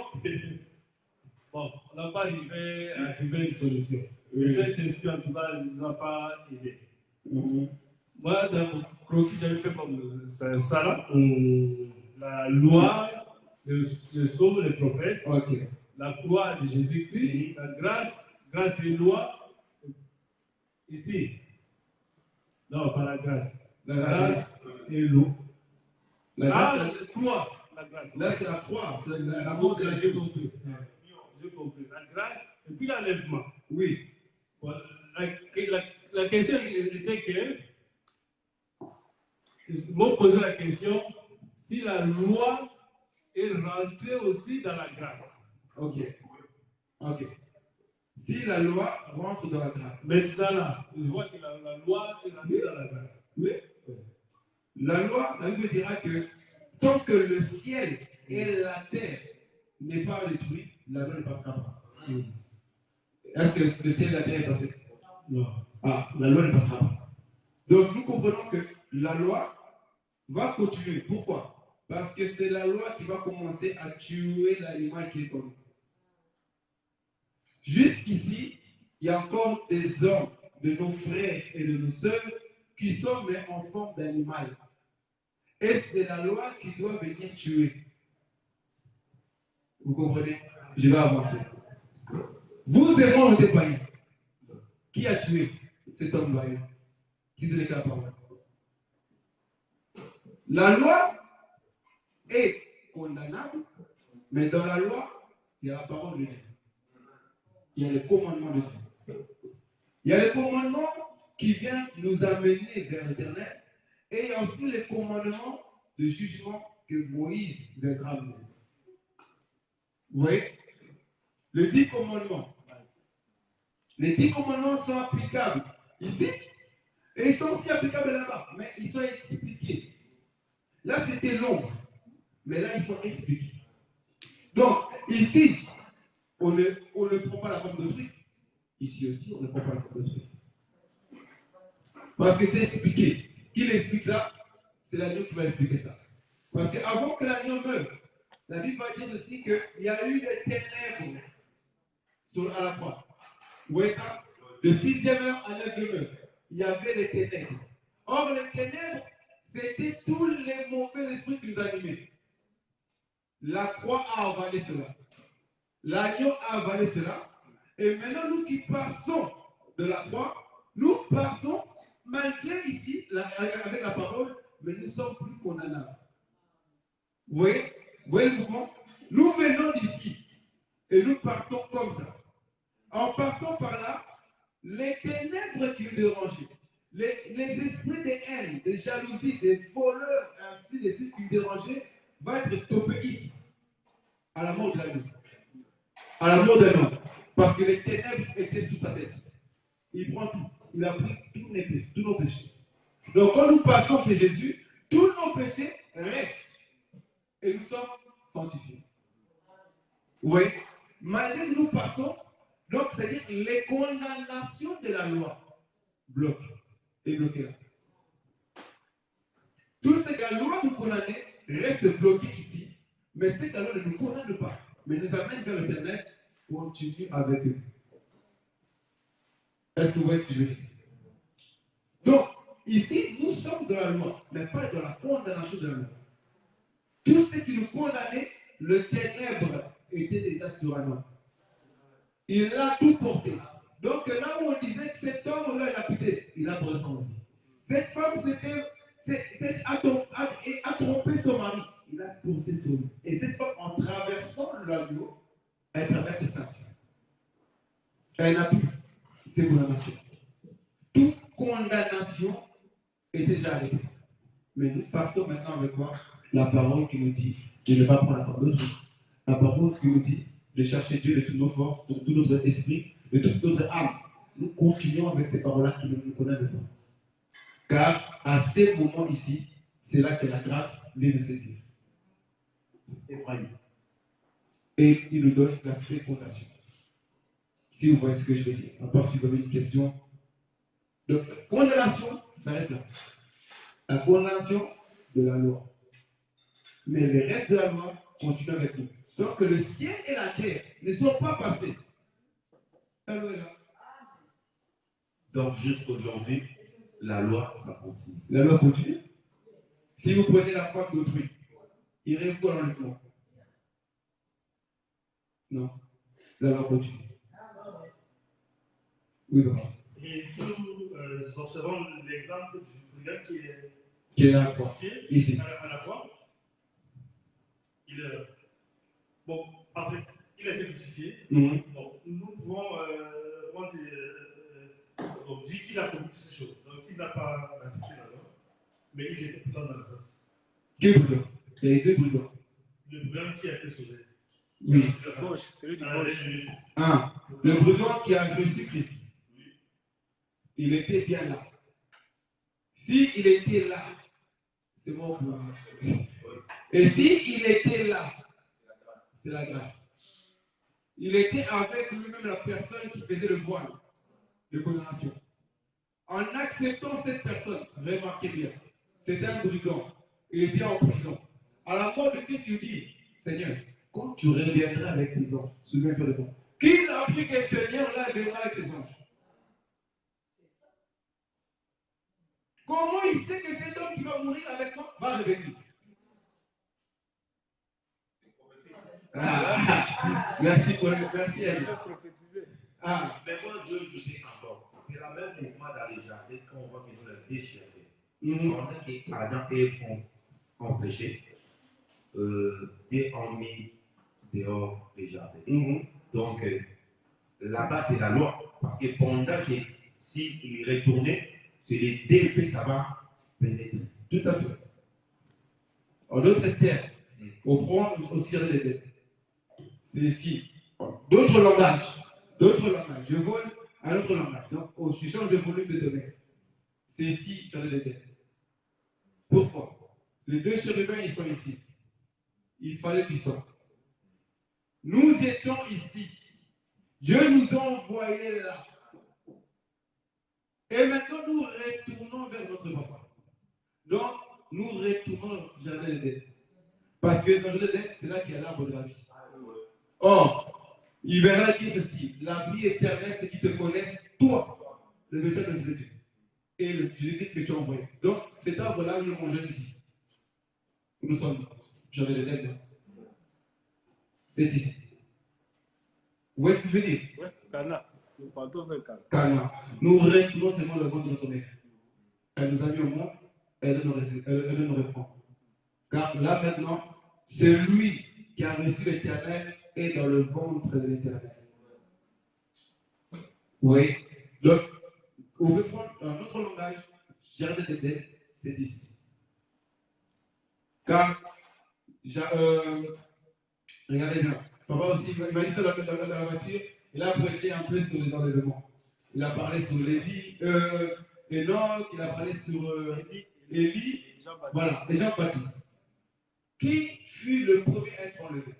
Bon, on n'a pas arrivé à trouver une solution. Mais cette question, en tout cas, ne nous a pas aidé. Moi, dans mon croquis, j'avais fait comme ça là. La loi, le psaume, les prophètes, Ok. la croix de Jésus-Christ, la grâce et loi. Ici. Non, pas la grâce. La Grâce et l'eau. La grâce, La croix, la grâce. là, c'est la croix, c'est la mort de la J'ai Jésus. compris. J'ai compris. La grâce et puis l'enlèvement. Oui. Voilà. La question était que, ils m'ont posé la question si la loi est rentrée aussi dans la grâce. Ok. Ok. Si la loi rentre dans la grâce. Maintenant, là, je vois que la loi est rentrée dans la grâce. Oui. La loi, la Bible dira que tant que le ciel et la terre n'est pas détruit, la loi ne passera pas. Est-ce que le ciel et la terre est passé? Non. Ah, la loi ne passera pas. Donc nous comprenons que la loi va continuer. Pourquoi? Parce que c'est la loi qui va commencer à tuer l'animal qui est en nous. Jusqu'ici, il y a encore des hommes, de nos frères et de nos sœurs, qui sont mais en forme d'animal. Et c'est la loi qui doit venir tuer. Vous comprenez? Je vais avancer. Vous et moi, on était païens. Qui a tué cet homme païen? Si ce n'est que la parole. La loi est condamnable, mais dans la loi, il y a la parole de Dieu. Il y a les commandements de Dieu. Il y a les commandements qui viennent nous amener vers l'éternel, et il y a aussi les commandements de jugement que Moïse viendra nous donner. Vous voyez? Les 10 commandements. Les 10 commandements sont applicables ici, et ils sont aussi applicables là-bas, mais ils sont expliqués. Là, c'était l'ombre, mais là, ils sont expliqués. Donc, ici, on ne prend pas la forme d'autrui. Ici aussi, on ne prend pas la forme d'autrui. Parce que c'est expliqué. Qui l'explique ça? C'est l'agneau qui va expliquer ça. Parce qu'avant que l'agneau meure, la Bible va dire aussi qu'il y a eu des ténèbres à la croix. Vous voyez ça? De 6e heure à 9e heure, il y avait des ténèbres. Or, les ténèbres, c'était tous les mauvais esprits qui nous animaient. La croix a avalé cela. L'agneau a avalé cela. Et maintenant, nous qui passons de la croix, nous passons, malgré ici, avec la parole, mais nous ne sommes plus condamnables. Vous voyez le mouvement? Nous venons d'ici et nous partons comme ça. En passant par là, les ténèbres qui nous dérangeaient, les esprits de haine, de jalousie, des voleurs, ainsi de suite qui nous dérangeaient, vont être stoppés ici, à la mort de l'agneau. À la mort d'un homme. Parce que les ténèbres étaient sous sa tête. Il prend tout. Il a pris tous nos péchés. Donc quand nous passons chez Jésus, tous nos péchés restent. Et nous sommes sanctifiés. Vous voyez? Malgré que nous passons, donc c'est-à-dire les condamnations de la loi bloquent. Et bloquées là. Tout ce que la loi nous condamnait reste bloqué ici. Mais ce que la loi ne nous condamne pas, mais nous amène vers l'éternel, continue avec eux. Est-ce que vous voyez ce que je veux dire? Donc, ici, nous sommes dans la loi, mais pas dans la condamnation de la loi. Tout ce qui nous condamnait, le ténèbre était déjà sur un homme. Il a tout porté. Donc là où on disait que cet homme, on l'a lapidé, il a porté son vie. Cette femme a trompé son mari, il a porté son vie. Et cette femme, en traversant l'agneau, elle traverse les saintes. Elle n'a plus ses condamnations. Toute condamnation est déjà arrêtée. Mais nous partons maintenant avec quoi? La parole qui nous dit de ne pas prendre la forme d'autrui. La parole qui nous dit de chercher Dieu de toutes nos forces, de tout notre esprit, de toute notre âme. Nous continuons avec ces paroles-là qui ne nous condamnent pas. Car à ces moments ici, c'est là que la grâce vient nous saisir. Effrayé. Et il nous donne la fécondation. Si vous voyez ce que je veux dire, à part si vous avez une question. Donc, condamnation s'arrête là. La condamnation de la loi. Mais le reste de la loi continue avec nous. Donc le ciel et la terre ne sont pas passés. La loi est là. Donc jusqu'aujourd'hui, La loi, ça continue. La loi continue. Si vous prenez la femme d'autrui, irez-vous à l'enlèvement? Non. La loi continue. Oui, papa. Et si nous observons l'exemple du brigand Qui est à la fois. Ici. À la fois, bon, en fait, il a été crucifié. Mhm. Donc, nous pouvons dire qu'il a commis toutes ces choses. Donc, il n'a pas respecté la loi, mais il était pourtant dans la grâce. Quel brigand? Il y a deux brigands. Le brigand qui a été sauvé. Oui. Gauche, celui du gauche. Un. Le brigand qui a reçu Christ. Il était bien là. S'il était là, c'est mort pour lui. Et s'il était là, c'est la grâce. Il était avec lui-même la personne qui faisait le voile de condamnation. En acceptant cette personne, remarquez bien, c'était un brigand. Il était en prison. À la mort de Christ, il dit, Seigneur, quand tu reviendras avec tes anges, souviens-toi de moi. Qui a appris que le Seigneur là viendra avec ses anges? Comment il sait que cet homme qui va mourir avec moi va revenir? Merci pour merci à lui. Mais moi, je veux jeter encore. C'est la même mouvement dans les jardins quand on voit qu'ils ont le déchiré. Pendant qu'Adam et Ève ont péché, Dieu a mis dehors les jardins. Donc, là-bas, c'est la loi. Parce que pendant que s'il retournait, c'est les deux que ça va pénétrer. Tout à fait. En d'autres termes, on prend aussi les dettes. C'est ici. D'autres langages. Je vole un autre langage. Donc, je change de volume de tonnerre. C'est ici, sur les dettes. Pourquoi? Les deux chérubins, ils sont ici. Il fallait du sang. Nous étions ici. Dieu nous a envoyés là. Et maintenant, nous retournons vers notre papa. Donc, nous retournons au jardin d'Éden. Parce que dans le jardin d'Éden, c'est là qu'il y a l'arbre de la vie. Or, il verra dire ceci: la vie éternelle, c'est qu'ils te connaissent, toi, le véritable Dieu, et le Jésus-Christ que tu as envoyé. Donc, cet arbre-là, nous le mangeons ici. Nous sommes jardin d'Éden. C'est ici. Vous voyez ce que je veux dire? Oui, Cana. Nous partons vers Cana. Cana. Nous retournons seulement le ventre de notre mère. Elle nous a mis au monde, elle nous reprend. Car là maintenant, celui qui a reçu l'Éternel est dans le ventre de l'Éternel. Oui. Donc, on veut prendre un autre langage, jardin d'Éden, c'est ici. Car, regardez bien, papa aussi, il m'a dit ça dans la voiture, il a prêché un peu sur les enlèvements. Il a parlé sur Lévi, Enoch, il a parlé sur Élie, voilà, et Jean-Baptiste. Qui fut le premier à être enlevé?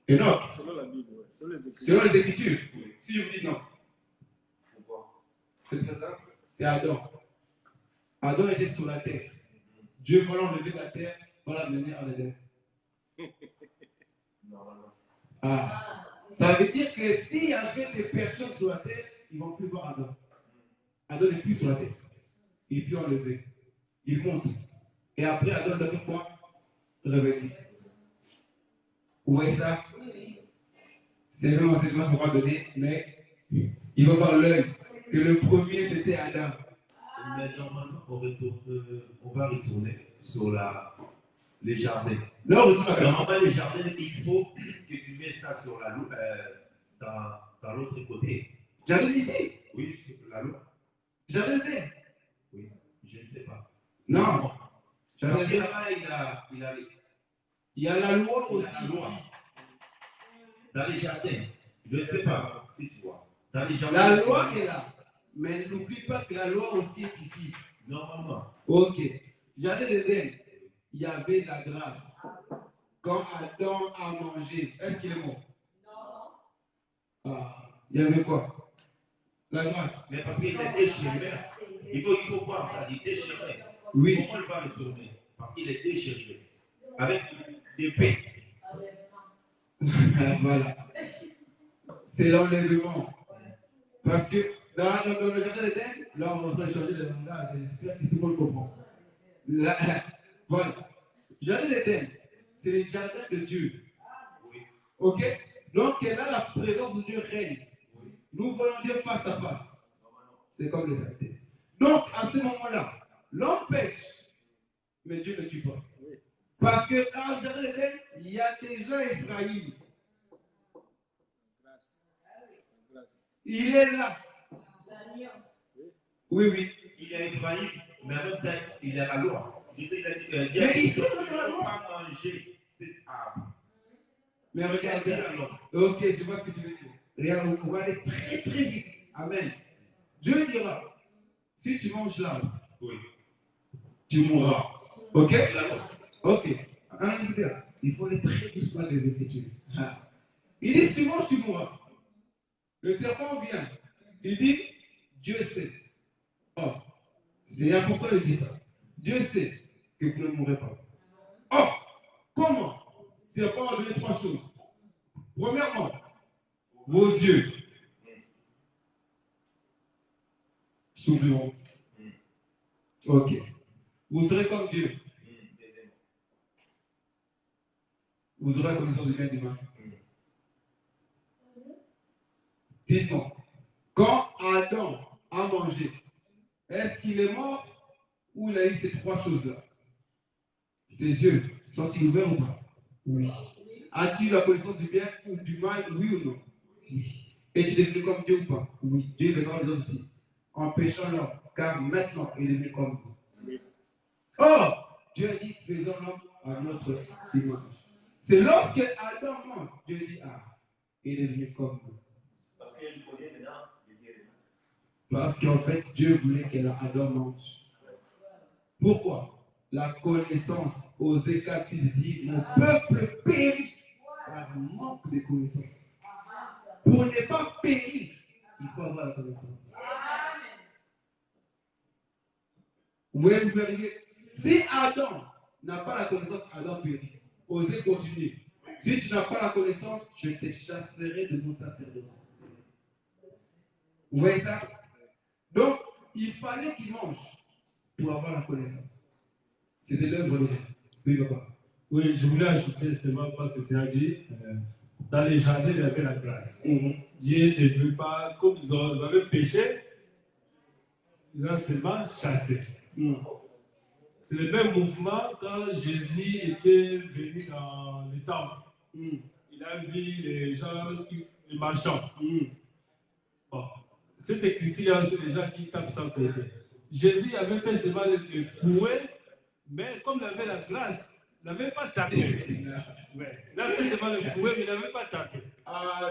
Enoch. Selon la Bible, oui. Selon les Écritures. Si je vous dis non. Pourquoi? C'est très simple. C'est Adam. Adam était sur la terre. Dieu va l'enlever de la terre, va l'amener en Éden. Ah. Ça veut dire que s'il y avait des personnes sur la terre, ils ne vont plus voir Adam. Adam n'est plus sur la terre. Il fut enlevé. Il monte. Et après, Adam doit faire quoi? Revenir. Vous voyez ça? C'est le même enseignement qu'on va donner, mais il va voir l'œil que le premier c'était Adam. Mais normalement, on va retourner sur les jardins. Normalement, les jardins, il faut que tu mettes ça sur la loi, dans l'autre côté. Jardin ici? Oui, c'est la loi. Jardin d'Éden? Oui, je ne sais pas. Non. Parce que là-bas, il y a la loi aussi. La loi. Dans les jardins, je ne sais pas si tu vois. Dans les jardins, la loi est là. Mais n'oublie pas que la loi aussi est ici. Normalement. Ok. Jardin d'Éden, il y avait la grâce. Quand Adam a mangé, est-ce qu'il est mort? Non. Ah, il y avait quoi? La grâce. Mais parce qu'il est déchiré. Il faut voir ça, il est déchiré. Oui. Comment il va retourner? Parce qu'il est déchiré. Avec des paix. Voilà. C'est l'enlèvement. Parce que Dans le jardin d'Éden, là, on est en train de changer de langage. J'espère que tout le monde comprend. Là, voilà. Le jardin d'Éden, c'est le jardin de Dieu. Ok? Donc, là, la présence de Dieu règne. Nous voyons Dieu face à face. C'est comme l'éternité. Donc, à ce moment-là, l'homme pêche, mais Dieu ne tue pas. Parce que dans le jardin d'Éden, il y a déjà Ephraïm. Il est là. Oui, oui. Il y a Ephraïm, mais en même temps, il y a la loi. Jésus il a dit que Dieu Mais il ne sait peut la loi. pas manger cet arbre. Mais regardez, ok, je vois ce que tu veux dire. Regarde, on va aller très très vite. Amen. Dieu dira, si tu manges l'arbre, Oui. tu mourras. Ok? C'est la loi. Ok. Analysez bien. Il faut aller très doucement avec les Écritures. Il dit, si tu manges, tu mourras. Le serpent vient. Il dit, Dieu sait. Oh, c'est important de dire ça. Dieu sait que vous ne mourrez pas. Oh, comment? Le serpent a donné 3 choses. Premièrement, vos yeux s'ouvriront. Ok. Vous serez comme Dieu. Vous aurez la connaissance du bien et du mal. Dites-moi, quand Adam a mangé, est-ce qu'il est mort ou il a eu ces 3 choses-là? Ses yeux sont-ils ouverts ou pas? Oui. A-t-il la connaissance du bien ou du mal? Oui ou non? Oui. Est-il devenu comme Dieu ou pas? Oui. Dieu est devant les autres aussi. En péchant l'homme, car maintenant il est devenu comme vous. Oui. Or, Dieu a dit, faisons l'homme à notre image. C'est lorsque Adam mange, Dieu dit, ah, il est devenu comme nous. Parce qu'il connaît maintenant le Dieu. Parce qu'en fait, Dieu voulait que Adam mange. Pourquoi? La connaissance, Osée 4:6 dit, mon peuple périt par manque de connaissance. Pour ne pas périr, il faut avoir la connaissance. Vous voyez, vous vérifiez. Si Adam n'a pas la connaissance, Adam périt. Osez continuer. Si tu n'as pas la connaissance, je te chasserai de mon sacerdoce. Vous voyez ça? Donc, il fallait qu'il mange pour avoir la connaissance. C'était l'œuvre de Dieu. Oui, papa. Oui, je voulais ajouter seulement parce que tu as dit, dans les jardins, il y avait la grâce. Dieu ne veut pas, comme ils avaient péché, ils ont seulement chassé. C'est le même mouvement quand Jésus était venu dans le temple. Il a vu les gens, les marchands. Bon, cette écriture, il y a aussi des gens qui tapent sans côté. Jésus avait fait seulement le fouet, mais comme il avait la grâce, il n'avait pas tapé. Ouais. Il a fait seulement le fouet, mais il n'avait pas tapé.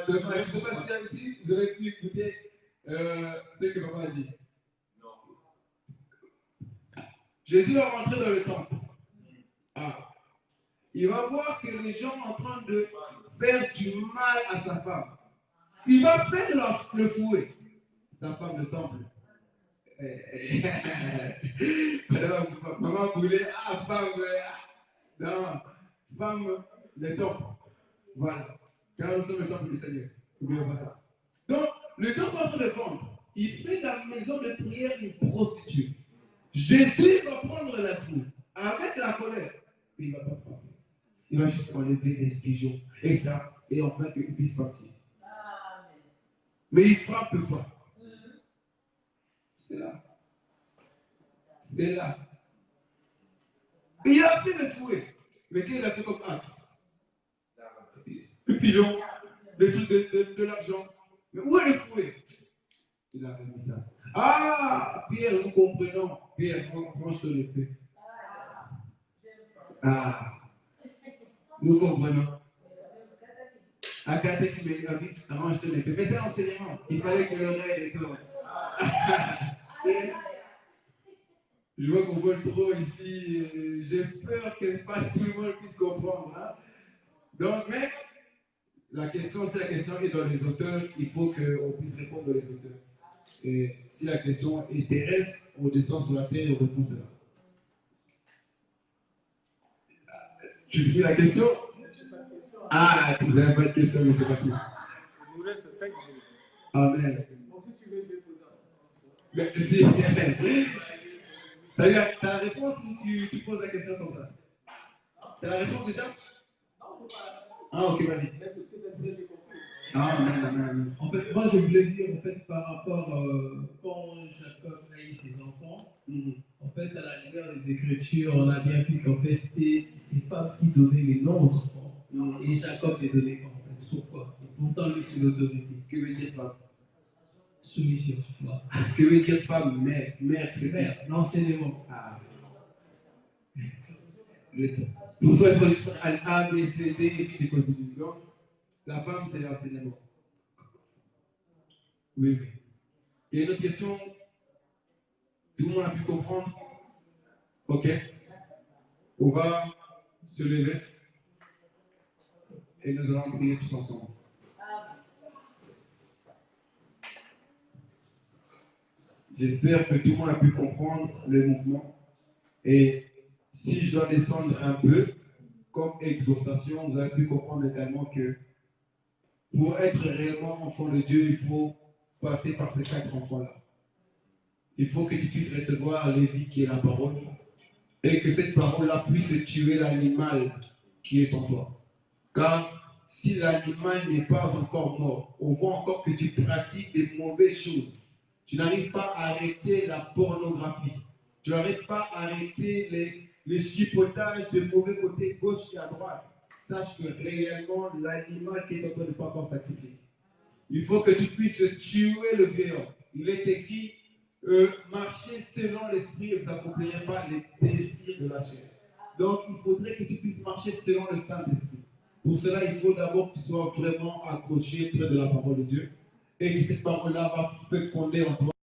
Je ne sais pas si là ici, vous avez pu écouter ce que papa a dit. Non. Jésus va rentrer dans le temple. Il va voir que les gens sont en train de faire du mal à sa femme. Il va faire le fouet. Sa femme, le temple. Maman voulait, femme, non, femme, le temple. Voilà. Car nous sommes le temple du Seigneur. N'oublions pas ça. Donc, le temple va le vendre. Il fait de la maison de prière une prostituée. Jésus va prendre la foule avec la colère. Il ne va pas frapper. Il va juste enlever des pigeons. Et ça, et enfin qu'il puisse partir. Mais il ne frappe pas. C'est là. C'est là. Et il a fait le fouet. Mais qu'est-ce qu'il a fait comme acte? Le pigeon, des trucs de l'argent. Mais où est le fouet? Il a remis ça. Ah, Pierre, nous comprenons. Pierre, branche-toi l'épée. Nous comprenons. Agathe qui m'a dit, arrange-toi l'épée. Mais c'est l'enseignement. Il fallait que l'oreille éclose. Je vois qu'on voit trop ici. J'ai peur que pas tout le monde puisse comprendre. Hein? Donc, mais la question, c'est la question est dans les auteurs. Il faut qu'on puisse répondre dans les auteurs. Et si la question est terrestre, on descend sur la terre et on répond cela. Tu finis la question? Vous n'avez pas de question, mais c'est parti. Il nous reste 5 minutes. Amen. Si tu veux, je vais poser. Merci. T'as la réponse ou tu poses la question comme ça? T'as la réponse déjà? Ah, ok, vas-y. Non. En fait, moi, je voulais dire, en fait, par rapport, quand Jacob a eu ses enfants, en fait, à la lumière des Écritures, on a bien vu qu'en fait, c'était ses femmes qui donnaient les noms aux enfants. Et Jacob les donnait pas, en fait. Pourquoi? Et pourtant, lui, c'est l'autorité. Que veut dire femme? Soumission. Voilà. Que veut dire femme? Mère, c'est Mère, l'enseignement. Ah. Pour toi, il faut juste un A, B, C, D, et puis tu continues. Donc, la femme, c'est l'enseignement. Oui. Il y a une autre question? Tout le monde a pu comprendre? Ok. On va se lever et nous allons prier tous ensemble. J'espère que tout le monde a pu comprendre le mouvement. Et si je dois descendre un peu, comme exhortation, vous avez pu comprendre également que pour être réellement enfant de Dieu, il faut passer par ces 4 enfants-là. Il faut que tu puisses recevoir la vie qui est la parole et que cette parole-là puisse tuer l'animal qui est en toi. Car si l'animal n'est pas encore mort, on voit encore que tu pratiques des mauvaises choses. Tu n'arrives pas à arrêter la pornographie. Tu n'arrives pas à arrêter les chipotages de mauvais côté gauche et à droite. Sache que réellement, l'animal qui est en toi n'est pas encore sacrifié. Il faut que tu puisses tuer le vieil homme. Il est écrit, marchez selon l'esprit et vous n'accomplirez pas les désirs de la chair. Donc, il faudrait que tu puisses marcher selon le Saint-Esprit. Pour cela, il faut d'abord que tu sois vraiment accroché près de la parole de Dieu et que cette parole-là va féconder en toi.